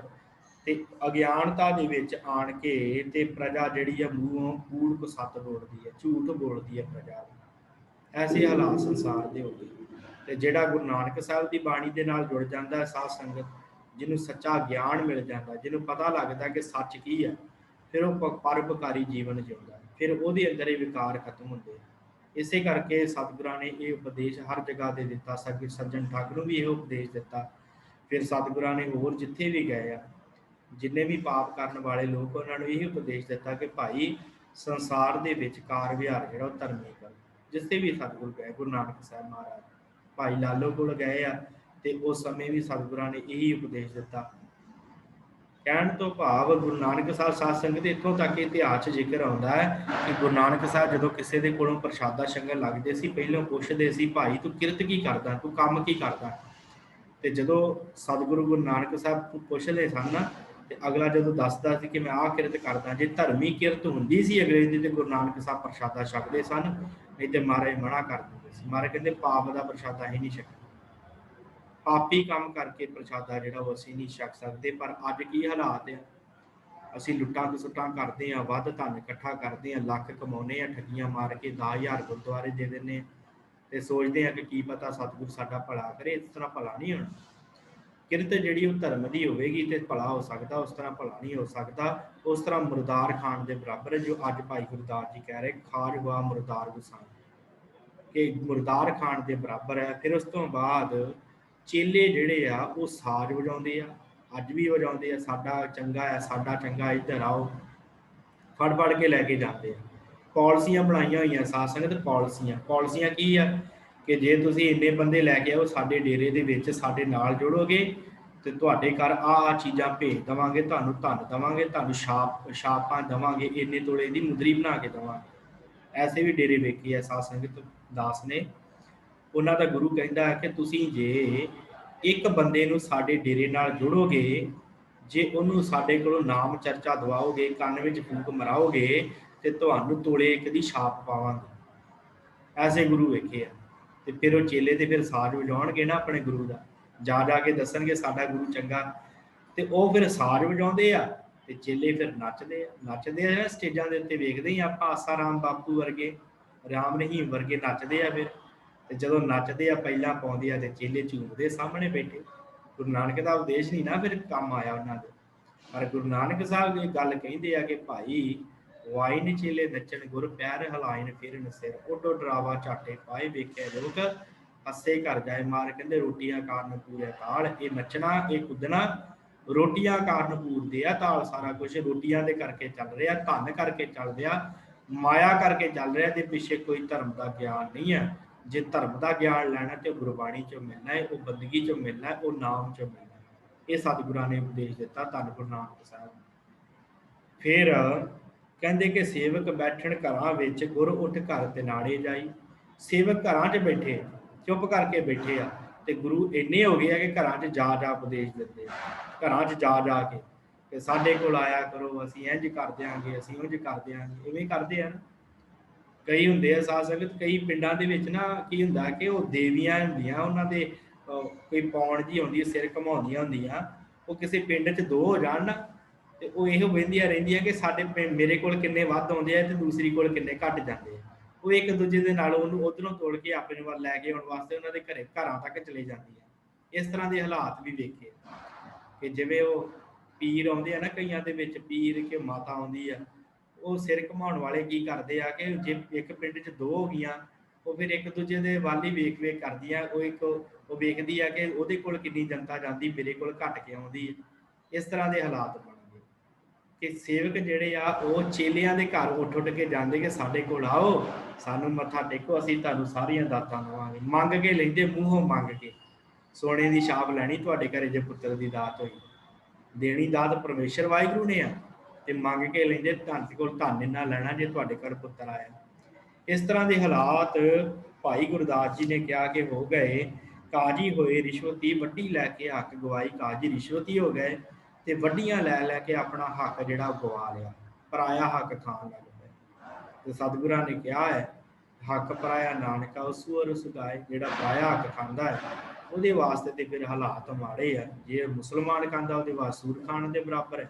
ਤੇ ਅਗਿਆਨਤਾ ਦੇ ਵਿੱਚ ਆਣ ਕੇ ਤੇ ਪ੍ਰਜਾ ਜਿਹੜੀ ਆ ਮੂੰਹੋਂ ਕੂੜ ਕੁਸੱਤ ਬੋਲਦੀ ਹੈ, ਝੂਠ ਬੋਲਦੀ ਹੈ ਪ੍ਰਜਾ। ਐਸੇ ਹਾਲਾਤ ਸੰਸਾਰ ਦੇ ਹੋ ਗਏ। ਤੇ ਜਿਹੜਾ ਗੁਰੂ ਨਾਨਕ ਸਾਹਿਬ ਦੀ ਬਾਣੀ ਦੇ ਨਾਲ ਜੁੜ ਜਾਂਦਾ ਹੈ ਸਾਧ ਸੰਗਤ, ਜਿਹਨੂੰ ਸੱਚਾ ਗਿਆਨ ਮਿਲ ਜਾਂਦਾ, ਜਿਹਨੂੰ ਪਤਾ ਲੱਗਦਾ ਕਿ ਸੱਚ ਕੀ ਹੈ, ਫਿਰ ਉਹ ਪਰਉਪਕਾਰੀ ਜੀਵਨ ਜਿਉਂਦਾ, ਫਿਰ ਉਹਦੇ ਅੰਦਰ ਇਹ ਵਿਕਾਰ ਖਤਮ ਹੁੰਦੇ। ਇਸੇ ਕਰਕੇ ਸਤਿਗੁਰਾਂ ਨੇ ਇਹ ਉਪਦੇਸ਼ ਹਰ ਜਗ੍ਹਾ ਤੇ ਦਿੱਤਾ। ਸੱਜਣ ਠੱਗ ਨੂੰ ਵੀ ਇਹ ਉਪਦੇਸ਼ ਦਿੱਤਾ। ਫਿਰ ਸਤਿਗੁਰਾਂ ਨੇ ਹੋਰ ਜਿੱਥੇ ਵੀ ਗਏ ਆ, ਜਿੰਨੇ ਵੀ ਪਾਪ ਕਰਨ ਵਾਲੇ ਲੋਕ, ਉਹਨਾਂ ਨੂੰ ਇਹ ਉਪਦੇਸ਼ ਦਿੱਤਾ ਕਿ ਭਾਈ ਸੰਸਾਰ ਦੇ ਵਿੱਚ ਕਾਰ ਵਿਹਾਰ ਜਿਹੜਾ ਉਹ ਧਰਮੀ ਕਰੋ। ਜਿੱਥੇ ਵੀ ਸਤਿਗੁਰ ਗਏ, ਗੁਰੂ ਨਾਨਕ ਸਾਹਿਬ ਮਹਾਰਾਜ ਭਾਈ ਲਾਲੋ ਕੋਲ ਗਏ ਆ ਤੇ ਉਸ ਸਮੇਂ ਵੀ ਸਤਿਗੁਰਾਂ ਨੇ ਇਹੀ ਉਪਦੇਸ਼ ਦਿੱਤਾ। ਕਹਿਣ ਤੋਂ ਭਾਵ ਗੁਰੂ ਨਾਨਕ ਸਾਹਿਬ ਸਾਧ ਸੰਗਤ ਇੱਥੋਂ ਤੱਕ ਇਤਿਹਾਸ 'ਚ ਜ਼ਿਕਰ ਆਉਂਦਾ ਹੈ ਕਿ ਗੁਰੂ ਨਾਨਕ ਸਾਹਿਬ ਜਦੋਂ ਕਿਸੇ ਦੇ ਕੋਲੋਂ ਪ੍ਰਸ਼ਾਦਾ ਛਕਣ ਲੱਗਦੇ ਸੀ, ਪਹਿਲਾਂ ਪੁੱਛਦੇ ਸੀ ਭਾਈ ਤੂੰ ਕਿਰਤ ਕੀ ਕਰਦਾ, ਤੂੰ ਕੰਮ ਕੀ ਕਰਦਾ। ਤੇ ਜਦੋਂ ਸਤਿਗੁਰੂ ਗੁਰੂ ਨਾਨਕ ਸਾਹਿਬ ਪੁੱਛਦੇ ਸਨ ਨਾ, ਤੇ ਅਗਲਾ ਜਦੋਂ ਦੱਸਦਾ ਸੀ ਕਿ ਮੈਂ ਆਹ ਕਿਰਤ ਕਰਦਾ, ਜੇ ਧਰਮੀ ਕਿਰਤ ਹੁੰਦੀ ਸੀ ਅਗਲੇ ਦੀ ਤੇ ਗੁਰੂ ਨਾਨਕ ਸਾਹਿਬ ਪ੍ਰਸ਼ਾਦਾ ਛਕਦੇ ਸਨ, ਨਹੀਂ ਤੇ ਮਹਾਰਾਜ ਮਨਾ ਕਰ ਦਿੰਦੇ ਸੀ। ਮਹਾਰਾਜ ਕਹਿੰਦੇ ਪਾਪ ਦਾ ਪ੍ਰਸ਼ਾਦਾ ਹੀ ਨਹੀਂ ਛਕਣਾ, ਪਾਪੀ ਕੰਮ ਕਰਕੇ ਪ੍ਰਸ਼ਾਦਾ ਜਿਹੜਾ ਉਹ ਅਸੀਂ ਨਹੀਂ ਛਕ ਸਕਦੇ। ਪਰ ਅੱਜ ਕੀ ਹਾਲਾਤ ਆ, ਅਸੀਂ ਲੁੱਟਾਂ ਖਸੁੱਟਾਂ ਕਰਦੇ ਹਾਂ, ਵੱਧ ਧਨ ਇਕੱਠਾ ਕਰਦੇ ਹਾਂ, ਲੱਖ ਕਮਾਉਂਦੇ ਹਾਂ, ਠੱਗੀਆਂ ਮਾਰ ਕੇ 10,000 ਗੁਰਦੁਆਰੇ ਦੇ ਦਿੰਦੇ ਹਾਂ ਤੇ ਸੋਚਦੇ ਹਾਂ ਕਿ ਕੀ ਪਤਾ ਸਤਿਗੁਰ ਸਾਡਾ ਭਲਾ ਕਰੇ। ਇਸ ਤਰ੍ਹਾਂ ਭਲਾ ਨਹੀਂ ਹੋਣਾ। ਕਿਰਤ ਜਿਹੜੀ ਉਹ ਧਰਮ ਦੀ ਹੋਵੇਗੀ ਤੇ ਭਲਾ ਹੋ ਸਕਦਾ, ਉਸ ਤਰ੍ਹਾਂ ਭਲਾ ਨਹੀਂ ਹੋ ਸਕਦਾ। ਉਸ ਤਰ੍ਹਾਂ ਮੁਰਦਾਰ ਖਾਣ ਦੇ ਬਰਾਬਰ ਹੈ, ਜੋ ਅੱਜ ਭਾਈ ਗੁਰਦਾਸ ਜੀ ਕਹਿ ਰਹੇ ਖਾਜ ਵਾ ਮੁਰਦਾਰ ਗੁਸਾਂ, ਕਿ ਮੁਰਦਾਰ ਖਾਣ ਦੇ ਬਰਾਬਰ ਹੈ। ਫਿਰ ਉਸ ਤੋਂ ਬਾਅਦ ਚੇਲੇ ਜਿਹੜੇ ਆ ਉਹ ਸਾਜ਼ ਵਜਾਉਂਦੇ ਆ, ਅੱਜ ਵੀ ਵਜਾਉਂਦੇ ਆ, ਸਾਡਾ ਚੰਗਾ ਹੈ, ਸਾਡਾ ਚੰਗਾ, ਇੱਧਰ ਆਓ, ਫੜ ਫੜ ਕੇ ਲੈ ਕੇ ਜਾਂਦੇ ਆ। ਪਾਲਿਸੀਆਂ ਬਣਾਈਆਂ ਹੋਈਆਂ ਸਾਧ ਸੰਗਤ, ਪਾਲਿਸੀਆਂ ਕੀ ਆ ਕਿ ਜੇ ਤੁਸੀਂ ਇੰਨੇ ਬੰਦੇ ਲੈ ਕੇ ਆਓ ਸਾਡੇ ਡੇਰੇ ਦੇ ਵਿੱਚ, ਸਾਡੇ ਨਾਲ ਜੁੜੋਗੇ ਤੇ ਤੁਹਾਡੇ ਘਰ ਆਹ ਚੀਜ਼ਾਂ ਭੇਜ ਦੇਵਾਂਗੇ, ਤੁਹਾਨੂੰ ਧਨ ਦੇਵਾਂਗੇ, ਤੁਹਾਨੂੰ ਛਾਪਾਂ ਦੇਵਾਂਗੇ, ਇੰਨੇ ਤੋਲੇ ਦੀ ਮੁੰਦਰੀ ਬਣਾ ਕੇ ਦੇਵਾਂਗੇ। ਐਸੇ ਵੀ ਡੇਰੇ ਵੇਖੇ ਆ ਸਾਧ ਸੰਗਤ ਦਾਸ ਨੇ। ਉਹਨਾਂ ਦਾ ਗੁਰੂ ਕਹਿੰਦਾ ਹੈ ਕਿ ਤੁਸੀਂ ਜੇ ਇੱਕ ਬੰਦੇ ਨੂੰ ਸਾਡੇ ਡੇਰੇ ਨਾਲ ਜੁੜੋਗੇ, ਜੇ ਉਹਨੂੰ ਸਾਡੇ ਕੋਲੋਂ ਨਾਮ ਚਰਚਾ ਦਵਾਓਗੇ, ਕੰਨ ਵਿੱਚ ਫੂਕ ਮਰਾਓਗੇ, ਤੇ ਤੁਹਾਨੂੰ ਤੋਲੇ ਇੱਕ ਦੀ ਛਾਪ ਪਾਵਾਂਗੇ। ਐਸੇ ਗੁਰੂ ਵੇਖੇ ਆ। ਤੇ ਫਿਰ ਉਹ ਚੇਲੇ ਤੇ ਫਿਰ ਸਾਜ਼ ਵਜਾਉਣਗੇ ਨਾ ਆਪਣੇ ਗੁਰੂ ਦਾ, ਜਾ ਕੇ ਦੱਸਣਗੇ ਸਾਡਾ ਗੁਰੂ ਚੰਗਾ, ਤੇ ਉਹ ਫਿਰ ਸਾਜ਼ ਵਜਾਉਂਦੇ ਆ ਤੇ ਚੇਲੇ ਫਿਰ ਨੱਚਦੇ ਆ ਸਟੇਜਾਂ ਦੇ ਉੱਤੇ ਵੇਖਦੇ ਹੀ ਆਪਾਂ, ਆਸਾ ਰਾਮ ਬਾਪੂ ਵਰਗੇ, ਰਾਮ ਰਹੀਮ ਵਰਗੇ ਨੱਚਦੇ ਆ। ਫਿਰ ਤੇ ਜਦੋਂ ਨੱਚਦੇ ਆ, ਪਹਿਲਾਂ ਪਾਉਂਦੇ ਆ ਤੇ ਚੇਲੇ ਝੂਮਦੇ ਸਾਹਮਣੇ ਬੈਠੇ। ਗੁਰੂ ਨਾਨਕ ਦਾ ਉਪਦੇਸ਼ ਨਹੀਂ ਨਾ ਫਿਰ ਕੰਮ ਆਇਆ ਉਹਨਾਂ ਦੇ। ਪਰ ਗੁਰੂ ਨਾਨਕ ਸਾਹਿਬ ਦੀ ਗੱਲ ਕਹਿੰਦੇ ਆ ਕਿ ਭਾਈ ਵਾਇਨ ਚੇਲੇ ਨੱਚਣ ਗੁਰ ਪੈਰ ਹਲਾਇਨ ਫਿਰਨ ਸਿਰ, ਉੱਡੋ ਡਰਾਵਾ ਝਾਟੇ ਪਾਏ ਵੇਖਿਆ ਲੋਕ ਹੱਸੇ ਘਰ ਜਾਏ ਮਾਰ। ਕਹਿੰਦੇ ਰੋਟੀਆਂ ਕਾਰਨ ਪੂਰੇ ਤਾਲ, ਇਹ ਨੱਚਣਾ ਇਹ ਕੁੱਦਣਾ ਰੋਟੀਆਂ ਕਾਰਨ ਪੂਰਦੇ ਆ ਤਾਲ। ਸਾਰਾ ਕੁਝ ਰੋਟੀਆਂ ਦੇ ਕਰਕੇ ਚੱਲ ਰਿਹਾ, ਧਨ ਕਰਕੇ ਚੱਲ ਰਿਹਾ, ਮਾਇਆ ਕਰਕੇ ਚੱਲ ਰਿਹਾ, ਤੇ ਪਿੱਛੇ ਕੋਈ ਧਰਮ ਦਾ ਗਿਆਨ ਨਹੀਂ ਹੈ। ਜੇ ਧਰਮ ਦਾ ਗਿਆਨ ਲੈਣਾ ਤੇ ਗੁਰਬਾਣੀ ਚੋਂ ਮਿਲਣਾ ਹੈ, ਉਹ ਬੰਦਗੀ ਚੋਂ ਮਿਲਣਾ ਹੈ, ਉਹ ਨਾਮ ਚੋਂ ਮਿਲਣਾ ਹੈ। ਇਹ ਸਤਿਗੁਰਾਂ ਨੇ ਉਪਦੇਸ਼ ਦਿੱਤਾ ਧੰਨ ਗੁਰੂ ਨਾਨਕ ਸਾਹਿਬ। ਫਿਰ ਕਹਿੰਦੇ ਕਿ ਸੇਵਕ ਬੈਠਣ ਘਰਾਂ ਵਿੱਚ, ਗੁਰ ਉੱਠ ਘਰ ਤੇ ਨਾੜੇ ਜਾਈ। ਸੇਵਕ ਘਰਾਂ 'ਚ ਬੈਠੇ, ਚੁੱਪ ਕਰਕੇ ਬੈਠੇ ਆ, ਤੇ ਗੁਰੂ ਇੰਨੇ ਹੋ ਗਏ ਆ ਕਿ ਘਰਾਂ 'ਚ ਜਾ ਉਪਦੇਸ਼ ਦਿੰਦੇ ਆ, ਘਰਾਂ 'ਚ ਜਾ ਕੇ ਕਿ ਸਾਡੇ ਕੋਲ ਆਇਆ ਕਰੋ, ਅਸੀਂ ਇੰਝ ਕਰ ਦਿਆਂਗੇ, ਅਸੀਂ ਉਂਝ ਕਰ ਦਿਆਂਗੇ। ਇਵੇਂ ਕਰਦੇ ਆ ਨਾ ਕਈ ਹੁੰਦੇ ਆ ਸਾਧ ਸੰਗਤ। ਕਈ ਪਿੰਡਾਂ ਦੇ ਵਿੱਚ ਨਾ ਕੀ ਹੁੰਦਾ ਕਿ ਉਹ ਦੇਵੀਆਂ ਹੁੰਦੀਆਂ, ਉਹਨਾਂ ਦੇ ਕੋਈ ਪੌਣ ਜੀ ਹੁੰਦੀ, ਸਿਰ ਘਮਾਉਂਦੀਆਂ ਹੁੰਦੀਆਂ। ਉਹ ਕਿਸੇ ਪਿੰਡ 'ਚ ਦੋ ਹੋ ਜਾਣ ਨਾ, ਤੇ ਉਹ ਇਹੋ ਵਹਿੰਦੀਆਂ ਰਹਿੰਦੀਆਂ ਕਿ ਸਾਡੇ ਮੇਰੇ ਕੋਲ ਕਿੰਨੇ ਵੱਧ ਆਉਂਦੇ ਆ ਤੇ ਦੂਸਰੀ ਕੋਲ ਕਿੰਨੇ ਘੱਟ ਜਾਂਦੇ ਆ। ਉਹ ਇੱਕ ਦੂਜੇ ਦੇ ਨਾਲ ਉਹਨੂੰ ਉਧਰੋਂ ਤੋੜ ਕੇ ਆਪਣੇ ਵੱਲ ਲੈ ਕੇ ਆਉਣ ਵਾਸਤੇ ਉਹਨਾਂ ਦੇ ਘਰਾਂ ਤੱਕ ਚਲੇ ਜਾਂਦੀ ਆ। ਇਸ ਤਰ੍ਹਾਂ ਦੇ ਹਾਲਾਤ ਵੀ ਵੇਖੇ ਕਿ ਜਿਵੇਂ ਉਹ ਪੀਰ ਆਉਂਦੇ ਆ ਨਾ, ਕਈਆਂ ਦੇ ਵਿੱਚ ਪੀਰ ਕਿ ਮਾਤਾ ਆਉਂਦੀ ਆ, ਉਹ ਸਿਰ ਘੁਮਾਉਣ ਵਾਲੇ ਕੀ ਕਰਦੇ ਆ ਕਿ ਜੇ ਇੱਕ ਪਿੰਡ 'ਚ ਦੋ ਹੋ ਗਈਆਂ, ਉਹ ਫਿਰ ਇੱਕ ਦੂਜੇ ਦੇ ਵੱਲ ਹੀ ਵੇਖ ਕਰਦੀਆਂ। ਉਹ ਵੇਖਦੀ ਆ ਕਿ ਉਹਦੇ ਕੋਲ ਕਿੰਨੀ ਜਨਤਾ ਜਾਂਦੀ, ਮੇਰੇ ਕੋਲ ਘੱਟ ਕੇ ਆਉਂਦੀ ਹੈ। ਇਸ ਤਰ੍ਹਾਂ ਦੇ ਹਾਲਾਤ ਬਣ ਗਏ। कि सेवक ਜਿਹੜੇ ਆ ਉਹ ਚੇਲਿਆਂ ਦੇ ਘਰ ਉੱਠ ਕੇ ਜਾਂਦੇ ਕਿ ਸਾਡੇ ਕੋਲ ਆਓ, ਸਾਨੂੰ ਮੱਥਾ ਟੇਕੋ, ਅਸੀਂ ਤੁਹਾਨੂੰ ਸਾਰੀਆਂ ਦਾਤਾਂ ਦੇਵਾਂਗੇ। ਮੰਗ ਕੇ ਲੈਂਦੇ, ਮੂੰਹੋਂ ਮੰਗ ਕੇ। ਸੋਨੇ ਦੀ ਛਾਪ ਲੈਣੀ ਤੁਹਾਡੇ ਘਰੇ ਜੇ ਪੁੱਤਰ ਦੀ ਦਾਤ ਹੋਈ। ਦੇਣੀ ਦਾਤ ਪਰਮੇਸ਼ਰ ਵਾਹਿਗੁਰੂ ਨੇ ਆ, ਤੇ ਮੰਗ ਕੇ ਲੈਂਦੇ, ਧੰਨ ਕੋਲ ਧੰਨ ਇੰਨਾ ਲੈਣਾ ਜੇ ਤੁਹਾਡੇ ਘਰ ਪੁੱਤਰ ਆਇਆ। ਇਸ ਤਰ੍ਹਾਂ ਦੇ ਹਾਲਾਤ ਭਾਈ ਗੁਰਦਾਸ ਜੀ ਨੇ ਕਿਹਾ ਕਿ ਹੋ ਗਏ। ਕਾਜੀ ਹੋਏ ਰਿਸ਼ਵਤੀ, ਵੱਡੀ ਲੈ ਕੇ ਹੱਕ ਗਵਾਈ। ਕਾਜੀ ਰਿਸ਼ਵਤੀ ਹੋ ਗਏ ਤੇ ਵੱਡੀਆਂ ਲੈ ਲੈ ਕੇ ਆਪਣਾ ਹੱਕ ਜਿਹੜਾ ਗਵਾ ਲਿਆ, ਪਰਾਇਆ ਹੱਕ ਖਾਣ ਲੱਗ ਪਏ। ਤੇ ਸਤਿਗੁਰਾਂ ਨੇ ਕਿਹਾ ਹੈ, ਹੱਕ ਪਰਾਇਆ ਨਾਨਕਾ ਉਸੂ ਅਰ ਸੁਗਾਏ। ਜਿਹੜਾ ਪਰਾਇਆ ਹੱਕ ਖਾਂਦਾ ਹੈ ਉਹਦੇ ਵਾਸਤੇ ਤੇ ਫਿਰ ਹਾਲਾਤ ਮਾੜੇ ਆ। ਜੇ ਮੁਸਲਮਾਨ ਖਾਂਦਾ ਉਹਦੇ ਵਾਸਤੇ ਸੂਰ ਖਾਣ ਦੇ ਬਰਾਬਰ ਹੈ,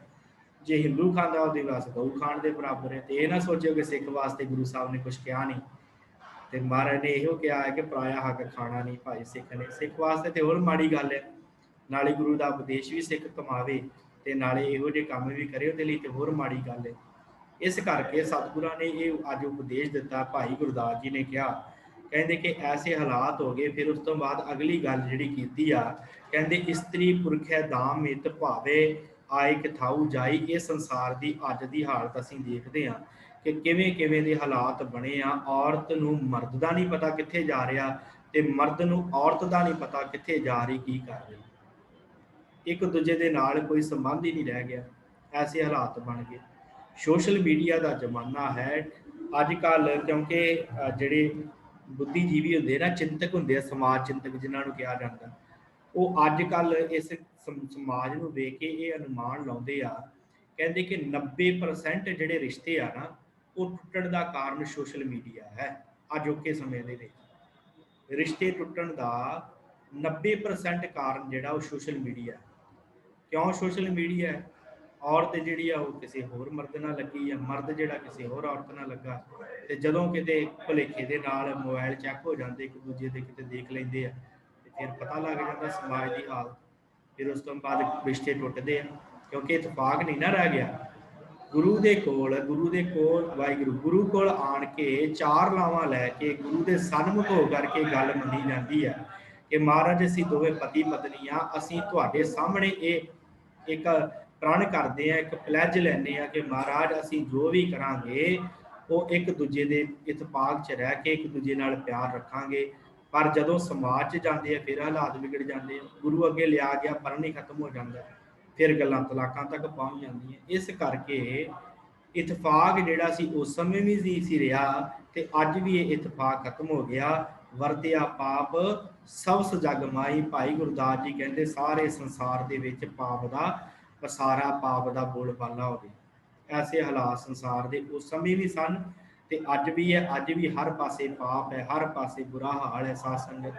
ਜੇ ਹਿੰਦੂ ਖਾਂਦਾ ਉਹਦੇ ਵਾਸਤੇ ਗਊ ਖਾਣ ਦੇ ਬਰਾਬਰ ਹੈ। ਤੇ ਇਹ ਨਾ ਸੋਚਿਓ ਕਿ ਸਿੱਖ ਵਾਸਤੇ ਗੁਰੂ ਸਾਹਿਬ ਨੇ ਕੁਝ ਕਿਹਾ ਨਹੀਂ, ਤੇ ਮਹਾਰਾਜ ਨੇ ਇਹੋ ਕਿਹਾ ਹੈ ਕਿ ਪਰਾਇਆ ਹੱਕ ਖਾਣਾ ਨਹੀਂ ਭਾਈ ਸਿੱਖ ਨੇ। ਸਿੱਖ ਵਾਸਤੇ ਤੇ ਹੋਰ ਮਾੜੀ ਗੱਲ ਹੈ, ਨਾਲੇ ਗੁਰੂ ਦਾ ਉਪਦੇਸ਼ ਵੀ ਸਿੱਖ ਕਮਾਵੇ ਤੇ ਨਾਲੇ ਇਹੋ ਜਿਹੇ ਕੰਮ ਵੀ ਕਰੇ, ਉਹਦੇ ਲਈ ਤੇ ਹੋਰ ਮਾੜੀ ਗੱਲ ਹੈ। ਇਸ ਕਰਕੇ ਸਤਿਗੁਰਾਂ ਨੇ ਇਹ ਅੱਜ ਉਪਦੇਸ਼ ਦਿੱਤਾ। ਭਾਈ ਗੁਰਦਾਸ ਜੀ ਨੇ ਕਿਹਾ, ਕਹਿੰਦੇ ਕਿ ਐਸੇ ਹਾਲਾਤ ਹੋ ਗਏ। ਫਿਰ ਉਸ ਤੋਂ ਬਾਅਦ ਅਗਲੀ ਗੱਲ ਜਿਹੜੀ ਕੀਤੀ ਆ, ਕਹਿੰਦੇ ਇਸਤਰੀ ਪੁਰਖੈ ਦਾਮ ਮਿਤ ਭਾਵੇ, ਆਏ ਕਿਥਾਊ ਜਾਈ। ਇਹ ਸੰਸਾਰ ਦੀ ਅੱਜ ਦੀ ਹਾਲਤ ਅਸੀਂ ਦੇਖਦੇ ਹਾਂ ਕਿ ਕਿਵੇਂ ਕਿਵੇਂ ਦੇ ਹਾਲਾਤ ਬਣੇ ਆ। ਔਰਤ ਨੂੰ ਮਰਦ ਦਾ ਨਹੀਂ ਪਤਾ ਕਿੱਥੇ ਜਾ ਰਿਹਾ, ਤੇ ਮਰਦ ਨੂੰ ਔਰਤ ਦਾ ਨਹੀਂ ਪਤਾ ਕਿੱਥੇ ਜਾ ਰਹੀ, ਕੀ ਕਰ ਰਹੀ। ਇੱਕ ਦੂਜੇ ਦੇ ਨਾਲ ਕੋਈ ਸੰਬੰਧ ਹੀ ਨਹੀਂ ਰਹਿ ਗਿਆ। ਐਸੇ ਹਾਲਾਤ ਬਣ ਗਏ। ਸੋਸ਼ਲ ਮੀਡੀਆ ਦਾ ਜ਼ਮਾਨਾ ਹੈ ਅੱਜ ਕੱਲ੍ਹ, ਕਿਉਂਕਿ ਜਿਹੜੇ ਬੁੱਧੀਜੀਵੀ ਹੁੰਦੇ ਨਾ, ਚਿੰਤਕ ਹੁੰਦੇ ਆ, ਸਮਾਜ ਚਿੰਤਕ ਜਿਨ੍ਹਾਂ ਨੂੰ ਕਿਹਾ ਜਾਂਦਾ, ਉਹ ਅੱਜ ਕੱਲ੍ਹ ਇਸ ਸਮਾਜ ਨੂੰ ਵੇਖ ਕੇ ਇਹ ਅਨੁਮਾਨ ਲਾਉਂਦੇ ਆ, ਕਹਿੰਦੇ ਕਿ 90% ਜਿਹੜੇ ਰਿਸ਼ਤੇ ਆ ਨਾ, ਉਹ ਟੁੱਟਣ ਦਾ ਕਾਰਨ ਸੋਸ਼ਲ ਮੀਡੀਆ ਹੈ। ਅਜੋਕੇ ਸਮੇਂ ਦੇ ਵਿੱਚ ਰਿਸ਼ਤੇ ਟੁੱਟਣ ਦਾ 90% ਕਾਰਨ ਜਿਹੜਾ ਉਹ ਸੋਸ਼ਲ ਮੀਡੀਆ। ਕਿਉਂ ਸੋਸ਼ਲ ਮੀਡੀਆ? ਔਰਤ ਜਿਹੜੀ ਆ ਉਹ ਕਿਸੇ ਹੋਰ ਮਰਦ ਨਾਲ ਲੱਗੀ ਆ, ਮਰਦ ਜਿਹੜਾ ਕਿਸੇ ਹੋਰ ਔਰਤ ਨਾਲ ਲੱਗਾ। ਤੇ ਜਦੋਂ ਕਿਤੇ ਭੁਲੇਖੇ ਦੇ ਨਾਲ ਮੋਬਾਈਲ ਚੈੱਕ ਹੋ ਜਾਂਦੇ, ਇੱਕ ਦੂਜੇ ਦੇ ਕਿਤੇ ਦੇਖ ਲੈਂਦੇ ਆ, ਤੇ ਫਿਰ ਪਤਾ ਲੱਗ ਜਾਂਦਾ ਸਮਾਜ ਦੀ ਹਾਲਤ। ਫਿਰ ਉਸ ਤੋਂ ਬਾਅਦ ਰਿਸ਼ਤੇ ਟੁੱਟਦੇ ਆ, ਕਿਉਂਕਿ ਇਤਫਾਕ ਨਹੀਂ ਨਾ ਰਹਿ ਗਿਆ। ਗੁਰੂ ਦੇ ਕੋਲ ਵਾਹਿਗੁਰੂ ਗੁਰੂ ਕੋਲ ਆਣ ਕੇ ਚਾਰ ਲਾਵਾਂ ਲੈ ਕੇ ਗੁਰੂ ਦੇ ਸਨਮੁਖ ਹੋ ਕਰਕੇ ਗੱਲ ਮੰਨੀ ਜਾਂਦੀ ਹੈ ਕਿ ਮਹਾਰਾਜ ਅਸੀਂ ਦੋਵੇਂ ਪਤੀ ਪਤਨੀ ਆ, ਅਸੀਂ ਤੁਹਾਡੇ ਸਾਹਮਣੇ ਇਹ ਇੱਕ ਪ੍ਰਣ ਕਰਦੇ ਆ, ਇੱਕ ਪਲੈਜ ਲੈਂਦੇ ਆ ਕਿ ਮਹਾਰਾਜ ਅਸੀਂ ਜੋ ਵੀ ਕਰਾਂਗੇ ਉਹ ਇੱਕ ਦੂਜੇ ਦੇ ਇਤਫਾਕ 'ਚ ਰਹਿ ਕੇ ਇੱਕ ਦੂਜੇ ਨਾਲ ਪਿਆਰ ਰੱਖਾਂਗੇ। ਪਰ ਜਦੋਂ ਸਮਾਜ 'ਚ ਜਾਂਦੇ ਆ ਫਿਰ ਹਾਲਾਤ ਵਿਗੜ ਜਾਂਦੇ ਆ। ਗੁਰੂ ਅੱਗੇ ਲਿਆ ਗਿਆ ਪ੍ਰਣ ਹੀ ਖਤਮ ਹੋ ਜਾਂਦਾ, ਫਿਰ ਗੱਲਾਂ ਤਲਾਕਾਂ ਤੱਕ ਪਹੁੰਚ ਜਾਂਦੀਆਂ। ਇਸ ਕਰਕੇ ਇਤਫਾਕ ਜਿਹੜਾ ਸੀ ਉਸ ਸਮੇਂ ਵੀ ਨਹੀਂ ਸੀ ਰਿਹਾ, ਤੇ ਅੱਜ ਵੀ ਇਹ ਇਤਫਾਕ ਖਤਮ ਹੋ ਗਿਆ। ਵਰਤਿਆ ਪਾਪ ਸਭ ਜਗ ਮਾਈ। ਭਾਈ ਗੁਰਦਾਸ ਜੀ ਕਹਿੰਦੇ ਸਾਰੇ ਸੰਸਾਰ ਦੇ ਵਿੱਚ ਪਾਪ ਦਾ ਪਸਾਰਾ, ਪਾਪ ਦਾ ਬੋਲਬਾਲਾ ਹੋਵੇ। ਐਸੇ ਹਾਲਾਤ ਸੰਸਾਰ ਦੇ ਉਸ ਸਮੇਂ ਵੀ ਸਨ ਤੇ ਅੱਜ ਵੀ ਹੈ। ਅੱਜ ਵੀ ਹਰ ਪਾਸੇ ਪਾਪ ਹੈ, ਹਰ ਪਾਸੇ ਬੁਰਾ ਹਾਲ ਹੈ। ਸਾਧ ਸੰਗਤ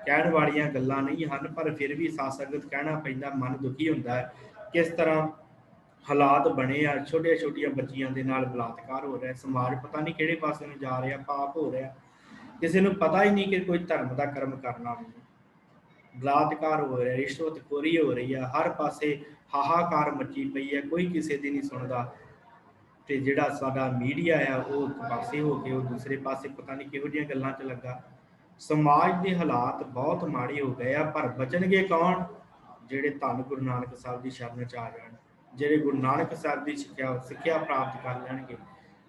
ਕਹਿਣ ਵਾਲੀਆਂ ਗੱਲਾਂ ਨਹੀਂ ਹਨ, ਪਰ ਫਿਰ ਵੀ ਸਾਧ ਸੰਗਤ ਕਹਿਣਾ ਪੈਂਦਾ, ਮਨ ਦੁਖੀ ਹੁੰਦਾ ਹੈ। ਕਿਸ ਤਰ੍ਹਾਂ ਹਾਲਾਤ ਬਣੇ ਆ, ਛੋਟੀਆਂ ਛੋਟੀਆਂ ਬੱਚੀਆਂ ਦੇ ਨਾਲ ਬਲਾਤਕਾਰ ਹੋ ਰਿਹਾ, ਸਮਾਜ ਪਤਾ ਨਹੀਂ ਕਿਹੜੇ ਪਾਸੇ ਨੂੰ ਜਾ ਰਿਹਾ, ਪਾਪ ਹੋ ਰਿਹਾ। ਕਿਸੇ ਨੂੰ ਪਤਾ ਹੀ ਨਹੀਂ ਕਿ ਕੋਈ ਧਰਮ ਦਾ ਕਰਮ ਕਰਨਾ ਵੀ। ਬਲਾਤਕਾਰ ਹੋ ਰਿਹਾ, ਰਿਸ਼ਵਤਖੋਰੀ ਹੋ ਰਹੀ ਆ, ਹਰ ਪਾਸੇ ਹਾਹਾਕਾਰ ਮੱਚੀ ਪਈ ਹੈ, ਕੋਈ ਕਿਸੇ ਦੀ ਨਹੀਂ ਸੁਣਦਾ। ਤੇ ਜਿਹੜਾ ਸਾਡਾ ਮੀਡੀਆ ਆ ਉਹ ਇੱਕ ਪਾਸੇ ਹੋ ਕੇ ਉਹ ਦੂਸਰੇ ਪਾਸੇ ਪਤਾ ਨਹੀਂ ਕਿਹੋ ਜਿਹੀਆਂ ਗੱਲਾਂ 'ਚ ਲੱਗਾ। ਸਮਾਜ ਦੇ ਹਾਲਾਤ ਬਹੁਤ ਮਾੜੇ ਹੋ ਗਏ ਆ, ਪਰ ਬਚਣਗੇ ਕੌਣ? ਜਿਹੜੇ ਧੰਨ ਗੁਰੂ ਨਾਨਕ ਸਾਹਿਬ ਦੀ ਸ਼ਰਨ 'ਚ ਆ ਜਾਣ, ਜਿਹੜੇ ਗੁਰੂ ਨਾਨਕ ਸਾਹਿਬ ਦੀ ਸਿੱਖਿਆ ਪ੍ਰਾਪਤ ਕਰ ਲੈਣਗੇ,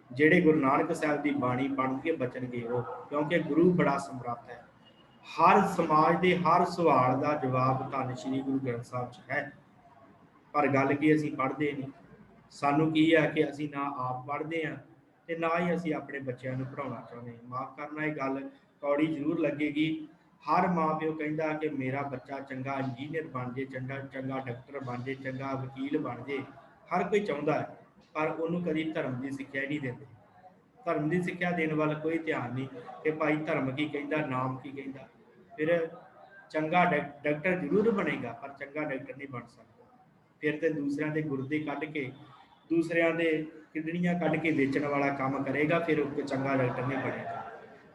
ਜਿਹੜੇ ਗੁਰੂ ਨਾਨਕ ਸਾਹਿਬ ਦੀ ਬਾਣੀ ਪੜ੍ਹ ਕੇ ਬਚਣਗੇ ਉਹ। ਕਿਉਂਕਿ ਗੁਰੂ ਬੜਾ ਸਮਰੱਥ ਹੈ। ਹਰ ਸਮਾਜ ਦੇ ਹਰ ਸਵਾਲ ਦਾ ਜਵਾਬ ਧੰਨ ਸ਼੍ਰੀ ਗੁਰੂ ਗ੍ਰੰਥ ਸਾਹਿਬ 'ਚ ਹੈ। ਪਰ ਗੱਲ ਕੀ, ਅਸੀਂ ਪੜ੍ਹਦੇ ਨਹੀਂ। ਸਾਨੂੰ ਕੀ ਹੈ ਕਿ ਅਸੀਂ ਨਾ ਆਪ ਪੜ੍ਹਦੇ ਹਾਂ ਤੇ ਨਾ ਹੀ ਅਸੀਂ ਆਪਣੇ ਬੱਚਿਆਂ ਨੂੰ ਪੜ੍ਹਾਉਣਾ ਚਾਹੁੰਦੇ ਹਾਂ। ਮਾਫ਼ ਕਰਨਾ, ਇਹ ਗੱਲ ਕੌੜੀ ਜ਼ਰੂਰ ਲੱਗੇਗੀ। ਹਰ ਮਾਂ ਪਿਓ ਕਹਿੰਦਾ ਕਿ ਮੇਰਾ ਬੱਚਾ ਚੰਗਾ ਇੰਜੀਨੀਅਰ ਬਣ ਜੇ, ਚੰਗਾ ਡਾਕਟਰ ਬਣ ਜੇ, ਚੰਗਾ ਵਕੀਲ ਬਣ ਜੇ। ਹਰ ਕੋਈ ਚਾਹੁੰਦਾ ਹੈ, ਪਰ ਉਹਨੂੰ ਕਦੀ ਧਰਮ ਦੀ ਸਿੱਖਿਆ ਹੀ ਨਹੀਂ ਦਿੰਦੇ। ਧਰਮ ਦੀ ਸਿੱਖਿਆ ਦੇਣ ਵੱਲ ਕੋਈ ਧਿਆਨ ਨਹੀਂ ਕਿ ਭਾਈ ਧਰਮ ਕੀ ਕਹਿੰਦਾ, ਨਾਮ ਕੀ ਕਹਿੰਦਾ। ਫਿਰ ਚੰਗਾ ਡਾਕਟਰ ਜ਼ਰੂਰ ਬਣੇਗਾ, ਪਰ ਚੰਗਾ ਡਾਕਟਰ ਨਹੀਂ ਬਣ ਸਕਦਾ। ਫਿਰ ਤੇ ਦੂਸਰਿਆਂ ਦੇ ਗੁਰਦੇ ਕੱਢ ਕੇ, ਦੂਸਰਿਆਂ ਦੇ ਕਿਡਨੀਆਂ ਕੱਢ ਕੇ ਵੇਚਣ ਵਾਲਾ ਕੰਮ ਕਰੇਗਾ, ਫਿਰ ਉਹ ਚੰਗਾ ਡਾਕਟਰ ਨਹੀਂ ਬਣੇਗਾ।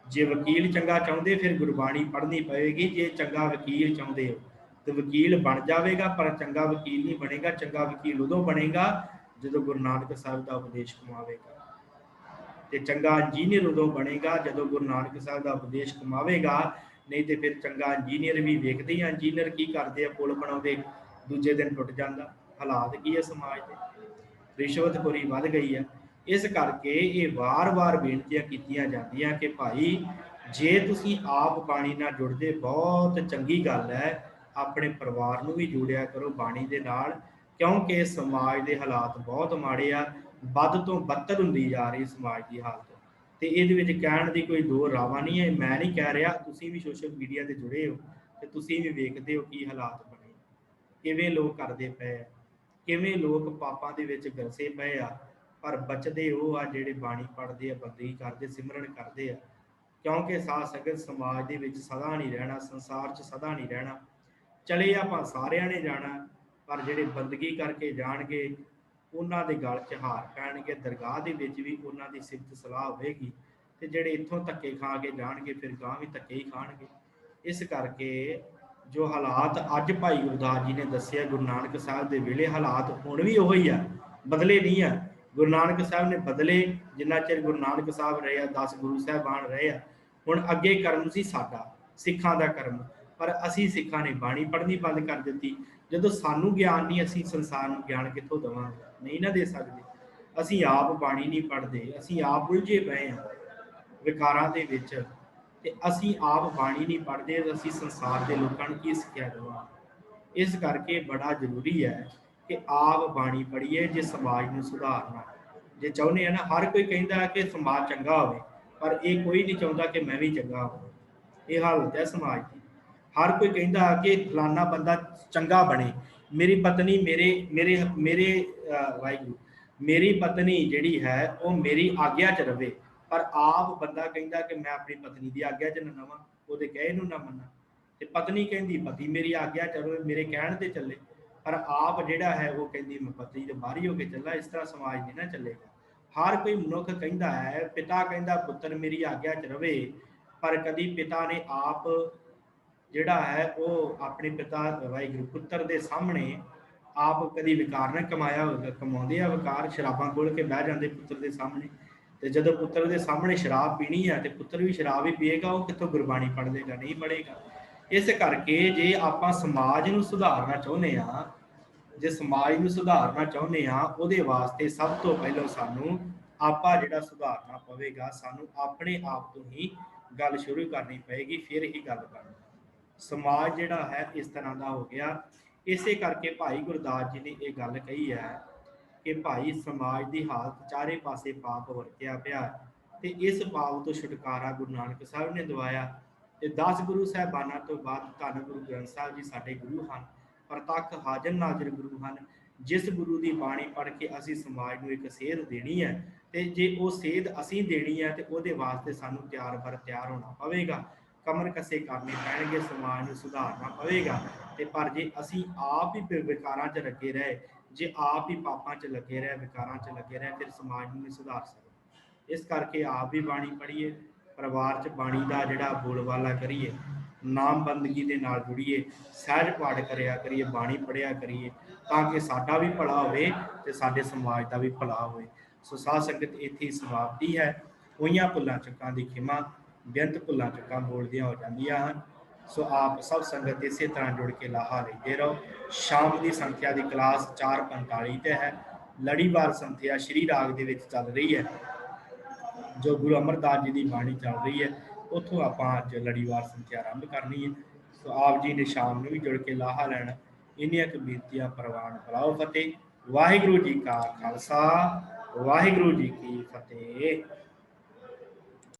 ਜੇ ਵਕੀਲ ਚੰਗਾ ਚਾਹੁੰਦੇ ਫਿਰ ਗੁਰਬਾਣੀ ਪੜ੍ਹਨੀ ਪਵੇਗੀ। ਜੇ ਚੰਗਾ ਵਕੀਲ ਚਾਹੁੰਦੇ ਹੋ ਤੇ ਵਕੀਲ ਬਣ ਜਾਵੇਗਾ, ਪਰ ਚੰਗਾ ਵਕੀਲ ਨਹੀਂ ਬਣੇਗਾ। ਚੰਗਾ ਵਕੀਲ ਉਦੋਂ ਬਣੇਗਾ ਜਦੋਂ ਗੁਰੂ ਨਾਨਕ ਸਾਹਿਬ ਦਾ ਉਪਦੇਸ਼ ਕਮਾਵੇਗਾ, ਤੇ ਚੰਗਾ ਇੰਜੀਨੀਅਰ ਉਦੋਂ ਬਣੇਗਾ ਜਦੋਂ ਗੁਰੂ ਨਾਨਕ ਸਾਹਿਬ ਦਾ ਉਪਦੇਸ਼ ਕਮਾਵੇਗਾ। ਨਹੀਂ ਤੇ ਫਿਰ ਚੰਗਾ ਇੰਜੀਨੀਅਰ ਵੀ ਵੇਖਦੇ ਆ, ਇੰਜੀਨੀਅਰ ਕੀ ਕਰਦੇ ਆ, ਪੁਲ ਬਣਾਉਂਦੇ, ਦੂਜੇ ਦਿਨ ਟੁੱਟ ਜਾਂਦਾ। ਹਾਲਾਤ ਕੀ ਹੈ ਸਮਾਜ ਦੇ। ਰਿਸ਼ਵਤਖੋਰੀ ਵੱਧ ਗਈ ਹੈ। ਇਸ ਕਰਕੇ ਇਹ ਵਾਰ-ਵਾਰ ਬੇਨਤੀਆਂ ਕੀਤੀਆਂ ਜਾਂਦੀਆਂ ਕਿ ਭਾਈ ਜੇ ਤੁਸੀਂ ਆਪ ਬਾਣੀ ਨਾਲ ਜੁੜਦੇ ਬਹੁਤ ਚੰਗੀ ਗੱਲ ਹੈ, ਆਪਣੇ ਪਰਿਵਾਰ ਨੂੰ ਵੀ ਜੋੜਿਆ ਕਰੋ ਬਾਣੀ ਦੇ ਨਾਲ, ਕਿਉਂਕਿ ਸਮਾਜ ਦੇ ਹਾਲਾਤ ਬਹੁਤ ਮਾੜੇ ਆ, ਵੱਧ ਤੋਂ ਬੱਤਰ ਹੁੰਦੀ ਜਾ ਰਹੀ ਸਮਾਜ ਦੀ ਹਾਲਤ। ਤੇ ਇਹਦੇ ਵਿੱਚ ਕਹਿਣ ਦੀ ਕੋਈ ਦੋ ਰਾਵਾਂ ਨਹੀਂ ਹੈ। ਮੈਂ ਨਹੀਂ ਕਹਿ ਰਿਹਾ, ਤੁਸੀਂ ਵੀ ਸੋਸ਼ਲ ਮੀਡੀਆ ਤੇ ਜੁੜੇ ਹੋ ਤੇ ਤੁਸੀਂ ਵੀ ਵੇਖਦੇ ਹੋ ਕੀ ਹਾਲਾਤ ਬਣੇ, ਕਿਵੇਂ ਲੋਕ ਕਰਦੇ ਪਏ ਆ, ਕਿਵੇਂ ਲੋਕ ਪਾਪਾਂ ਦੇ ਵਿੱਚ ਗਰਸੇ ਪਏ ਆ, ਪਰ ਬਚਦੇ ਉਹ ਆ ਜਿਹੜੇ ਬਾਣੀ ਪੜ੍ਹਦੇ ਆ, ਬੰਦਗੀ ਕਰਦੇ, ਸਿਮਰਨ ਕਰਦੇ ਆ। ਕਿਉਂਕਿ ਸਾਧ ਸੰਗਤ ਸਮਾਜ ਦੇ ਵਿੱਚ ਸਦਾ ਨਹੀਂ ਰਹਿਣਾ, ਸੰਸਾਰ 'ਚ ਸਦਾ ਨਹੀਂ ਰਹਿਣਾ। ਚਲੇ ਆਪਾਂ ਸਾਰਿਆਂ ਨੇ ਜਾਣਾ, ਪਰ ਜਿਹੜੇ ਬੰਦਗੀ ਕਰਕੇ ਜਾਣਗੇ ਉਹਨਾਂ ਦੇ ਗਲ 'ਚ ਹਾਰ ਪੈਣਗੇ, ਦਰਗਾਹ ਦੇ ਵਿੱਚ ਵੀ ਉਹਨਾਂ ਦੀ ਸਿਫਤ ਸਲਾਹ ਹੋਵੇਗੀ, ਤੇ ਜਿਹੜੇ ਇੱਥੋਂ ਧੱਕੇ ਖਾ ਕੇ ਜਾਣਗੇ ਫਿਰ ਗਾਂ ਵੀ ਧੱਕੇ ਹੀ ਖਾਣਗੇ। ਇਸ ਕਰਕੇ ਜੋ ਹਾਲਾਤ ਅੱਜ ਭਾਈ ਗੁਰਦਾਸ ਜੀ ਨੇ ਦੱਸਿਆ, ਗੁਰੂ ਨਾਨਕ ਸਾਹਿਬ ਦੇ ਵੇਲੇ ਹਾਲਾਤ ਹੁਣ ਵੀ ਉਹੀ ਆ, ਬਦਲੇ ਨਹੀਂ ਆ। ਗੁਰੂ ਨਾਨਕ ਸਾਹਿਬ ਨੇ ਬਦਲੇ, ਜਿੰਨਾ ਚਿਰ ਗੁਰੂ ਨਾਨਕ ਸਾਹਿਬ ਰਹੇ ਆ, 10 ਗੁਰੂ ਸਾਹਿਬਾਨ ਰਹੇ ਆ। ਹੁਣ ਅੱਗੇ ਕਰਮ ਸੀ ਸਾਡਾ, ਸਿੱਖਾਂ ਦਾ ਕਰਮ, ਪਰ ਅਸੀਂ ਸਿੱਖਾਂ ਨੇ ਬਾਣੀ ਪੜ੍ਹਨੀ ਬੰਦ ਕਰ ਦਿੱਤੀ। ਜਦੋਂ ਸਾਨੂੰ ਗਿਆਨ ਨਹੀਂ, ਅਸੀਂ ਸੰਸਾਰ ਨੂੰ ਗਿਆਨ ਕਿੱਥੋਂ ਦੇਵਾਂਗੇ? ਨਹੀਂ ਨਾ ਦੇ ਸਕਦੇ। ਅਸੀਂ ਆਪ ਬਾਣੀ ਨਹੀਂ ਪੜ੍ਹਦੇ, ਅਸੀਂ ਆਪ ਉਲਝੇ ਪਏ ਹਾਂ ਵਿਕਾਰਾਂ ਦੇ ਵਿੱਚ, ਤੇ ਅਸੀਂ ਆਪ ਬਾਣੀ ਨਹੀਂ ਪੜ੍ਹਦੇ, ਅਸੀਂ ਸੰਸਾਰ ਦੇ ਲੋਕਾਂ ਨੂੰ ਕੀ ਸਿੱਖਿਆ ਦੇਵਾਂਗੇ? ਇਸ ਕਰਕੇ ਬੜਾ ਜ਼ਰੂਰੀ ਹੈ ਕਿ ਆਪ ਬਾਣੀ ਪੜ੍ਹੀਏ ਜੇ ਸਮਾਜ ਨੂੰ ਸੁਧਾਰਨਾ। ਜੇ ਚਾਹੁੰਦੇ ਆ ਨਾ, ਹਰ ਕੋਈ ਕਹਿੰਦਾ ਕਿ ਸਮਾਜ ਚੰਗਾ ਹੋਵੇ, ਪਰ ਇਹ ਕੋਈ ਨਹੀਂ ਚਾਹੁੰਦਾ ਕਿ ਮੈਂ ਵੀ ਚੰਗਾ ਹੋਵਾਂ। ਇਹ ਹਾਲਤ ਹੈ ਸਮਾਜ ਦੀ। ਹਰ ਕੋਈ ਕਹਿੰਦਾ ਕਿ ਫਲਾਨਾ ਬੰਦਾ ਚੰਗਾ ਬਣੇ, ਮੇਰੀ ਪਤਨੀ ਮੇਰੇ ਮੇਰੇ ਮੇਰੇ ਵਾਹਿਗੁਰੂ, ਮੇਰੀ ਪਤਨੀ ਜਿਹੜੀ ਹੈ ਉਹ ਮੇਰੀ ਆਗਿਆ 'ਚ ਰਵੇ, ਪਰ ਆਪ ਬੰਦਾ ਕਹਿੰਦਾ ਕਿ ਮੈਂ ਆਪਣੀ ਪਤਨੀ ਦੀ ਆਗਿਆ 'ਚ ਨਾ ਰਵਾਂ, ਉਹਦੇ ਕਹੇ ਨੂੰ ਨਾ ਮੰਨਾਂ। ਤੇ ਪਤਨੀ ਕਹਿੰਦੀ ਪਤੀ ਮੇਰੀ ਆਗਿਆ 'ਚ ਰਵੇ, ਮੇਰੇ ਕਹਿਣ ਤੇ ਚੱਲੇ, ਪਰ ਆਪ ਜਿਹੜਾ ਹੈ ਉਹ ਕਹਿੰਦੀ ਮੈਂ ਪਤੀ ਦੇ ਬਾਹਰ ਹੀ ਹੋ ਕੇ ਚੱਲਾਂ। ਇਸ ਤਰ੍ਹਾਂ ਸਮਾਜ ਨਹੀਂ ਨਾ ਚੱਲੇਗਾ। ਹਰ ਕੋਈ ਮਨੁੱਖ ਕਹਿੰਦਾ ਹੈ, ਪਿਤਾ ਕਹਿੰਦਾ ਪੁੱਤਰ ਮੇਰੀ ਆਗਿਆ 'ਚ ਰਵੇ, ਪਰ ਕਦੀ ਪਿਤਾ ਨੇ ਆਪ ਜਿਹੜਾ ਹੈ ਉਹ ਆਪਣੇ ਪਿਤਾ ਵਾਹਿਗੁਰੂ ਪੁੱਤਰ ਦੇ ਸਾਹਮਣੇ ਆਪ ਕਦੀ ਵਿਕਾਰ ਨਾ ਕਮਾਇਆ ਹੋਵੇਗਾ। ਕਮਾਉਂਦੇ ਆ ਵਿਕਾਰ, ਸ਼ਰਾਬਾਂ ਖੋਲ ਕੇ ਬਹਿ ਜਾਂਦੇ ਪੁੱਤਰ ਦੇ ਸਾਹਮਣੇ, ਤੇ ਜਦੋਂ ਪੁੱਤਰ ਦੇ ਸਾਹਮਣੇ ਸ਼ਰਾਬ ਪੀਣੀ ਹੈ ਤੇ ਪੁੱਤਰ ਵੀ ਸ਼ਰਾਬ ਹੀ ਪੀਏਗਾ, ਉਹ ਕਿੱਥੋਂ ਗੁਰਬਾਣੀ ਪੜ੍ਹ ਲੇਗਾ? ਨਹੀਂ ਪੜ੍ਹੇਗਾ। ਇਸ ਕਰਕੇ ਜੇ ਆਪਾਂ ਸਮਾਜ ਨੂੰ ਸੁਧਾਰਨਾ ਚਾਹੁੰਦੇ ਹਾਂ, ਜੇ ਸਮਾਜ ਨੂੰ ਸੁਧਾਰਨਾ ਚਾਹੁੰਦੇ ਹਾਂ, ਉਹਦੇ ਵਾਸਤੇ ਸਭ ਤੋਂ ਪਹਿਲਾਂ ਸਾਨੂੰ ਆਪਾਂ ਜਿਹੜਾ ਸੁਧਾਰਨਾ ਪਵੇਗਾ, ਸਾਨੂੰ ਆਪਣੇ ਆਪ ਤੋਂ ਹੀ ਗੱਲ ਸ਼ੁਰੂ ਕਰਨੀ ਪਏਗੀ, ਫਿਰ ਹੀ ਗੱਲ ਕਰਨੀ। ਸਮਾਜ ਜਿਹੜਾ ਹੈ ਇਸ ਤਰ੍ਹਾਂ ਦਾ ਹੋ ਗਿਆ। ਇਸੇ ਕਰਕੇ ਭਾਈ ਗੁਰਦਾਸ ਜੀ ਨੇ ਇਹ ਗੱਲ ਕਹੀ ਹੈ ਕਿ ਭਾਈ ਸਮਾਜ ਦੀ ਹਾਲਤ ਚਾਰੇ ਪਾਸੇ ਪਾਪ ਵਰਤਿਆ ਪਿਆ, ਤੇ ਇਸ ਪਾਪ ਤੋਂ ਛੁਟਕਾਰਾ ਗੁਰੂ ਨਾਨਕ ਸਾਹਿਬ ਨੇ ਦਵਾਇਆ। ਤੇ 10 ਗੁਰੂ ਸਾਹਿਬਾਨਾਂ ਤੋਂ ਬਾਅਦ ਧੰਨ ਗੁਰੂ ਗ੍ਰੰਥ ਸਾਹਿਬ ਜੀ ਸਾਡੇ ਗੁਰੂ ਹਨ, ਪ੍ਰਤੱਖ ਹਾਜ਼ਰ ਨਾਜ਼ਰ ਗੁਰੂ ਹਨ। ਜਿਸ ਗੁਰੂ ਦੀ ਬਾਣੀ ਪੜ੍ਹ ਕੇ ਅਸੀਂ ਸਮਾਜ ਨੂੰ ਇੱਕ ਸੇਧ ਦੇਣੀ ਹੈ, ਤੇ ਜੇ ਉਹ ਸੇਧ ਅਸੀਂ ਦੇਣੀ ਹੈ ਤੇ ਉਹਦੇ ਵਾਸਤੇ ਸਾਨੂੰ ਤਿਆਰ ਬਰ ਤਿਆਰ ਹੋਣਾ ਪਵੇਗਾ, ਕਮਰ ਕੱਸੇ ਕਰਨੇ ਪੈਣਗੇ, ਸਮਾਜ ਨੂੰ ਸੁਧਾਰਨਾ ਪਵੇਗਾ। ਤੇ ਪਰ ਜੇ ਅਸੀਂ ਆਪ ਹੀ ਵਿਕਾਰਾਂ 'ਚ ਲੱਗੇ ਰਹੇ, ਜੇ ਆਪ ਹੀ ਪਾਪਾਂ 'ਚ ਲੱਗੇ ਰਹੇ, ਵਿਕਾਰਾਂ 'ਚ ਲੱਗੇ ਰਹੇ, ਫਿਰ ਸਮਾਜ ਨੂੰ ਨਹੀਂ ਸੁਧਾਰ ਸਕਦੇ। ਇਸ ਕਰਕੇ ਆਪ ਵੀ ਬਾਣੀ ਪੜ੍ਹੀਏ, ਪਰਿਵਾਰ 'ਚ ਬਾਣੀ ਦਾ ਜਿਹੜਾ ਬੋਲਬਾਲਾ ਕਰੀਏ, ਨਾਮ ਬੰਦਗੀ ਦੇ ਨਾਲ ਜੁੜੀਏ, ਸਹਿਜ ਪਾਠ ਕਰਿਆ ਕਰੀਏ, ਬਾਣੀ ਪੜ੍ਹਿਆ ਕਰੀਏ, ਤਾਂ ਕਿ ਸਾਡਾ ਵੀ ਭਲਾ ਹੋਵੇ ਤੇ ਸਾਡੇ ਸਮਾਜ ਦਾ ਵੀ ਭਲਾ ਹੋਵੇ। ਸੋ ਸਾਧ ਸੰਗਤ ਇੱਥੇ ਹੀ ਸਮਾਪਤੀ ਹੈ। ਹੋਈਆਂ ਭੁੱਲਾਂ ਚੁੱਕਾਂ ਦੀ ਖਿਮਾ, ਬੇਅੰਤ ਭੁੱਲਾਂ ਚੁੱਕਾਂ ਬੋਲਦੀਆਂ ਹੋ ਜਾਂਦੀਆਂ ਹਨ। ਸੋ ਆਪ ਸਭ ਸੰਗਤ ਇਸੇ ਤਰ੍ਹਾਂ ਜੁੜ ਕੇ ਲਾਹਾ ਲੈਂਦੇ ਰਹੋ। ਸ਼ਾਮ ਦੀ ਸੰਥਿਆ ਦੀ ਕਲਾਸ 4:45 ਤੇ ਹੈ। ਲੜੀਵਾਰ ਸੰਥਿਆ ਸ਼੍ਰੀ ਰਾਗ ਦੇ ਵਿੱਚ ਚੱਲ ਰਹੀ ਹੈ, ਜੋ ਗੁਰੂ ਅਮਰਦਾਸ ਜੀ ਦੀ ਬਾਣੀ ਚੱਲ ਰਹੀ ਹੈ, ਉੱਥੋਂ ਆਪਾਂ ਅੱਜ ਲੜੀਵਾਰ ਸੰਥਿਆ ਆਰੰਭ ਕਰਨੀ ਹੈ। ਸੋ ਆਪ ਜੀ ਨੇ ਸ਼ਾਮ ਨੂੰ ਵੀ ਜੁੜ ਕੇ ਲਾਹਾ ਲੈਣਾ। ਇੰਨੀਆਂ ਕੁ ਬੇਨਤੀਆਂ ਪ੍ਰਵਾਨ ਬੁਲਾਓ। ਫਤਿਹ। ਵਾਹਿਗੁਰੂ ਜੀ ਕਾ ਖਾਲਸਾ, ਵਾਹਿਗੁਰੂ ਜੀ ਕੀ ਫਤਿਹ।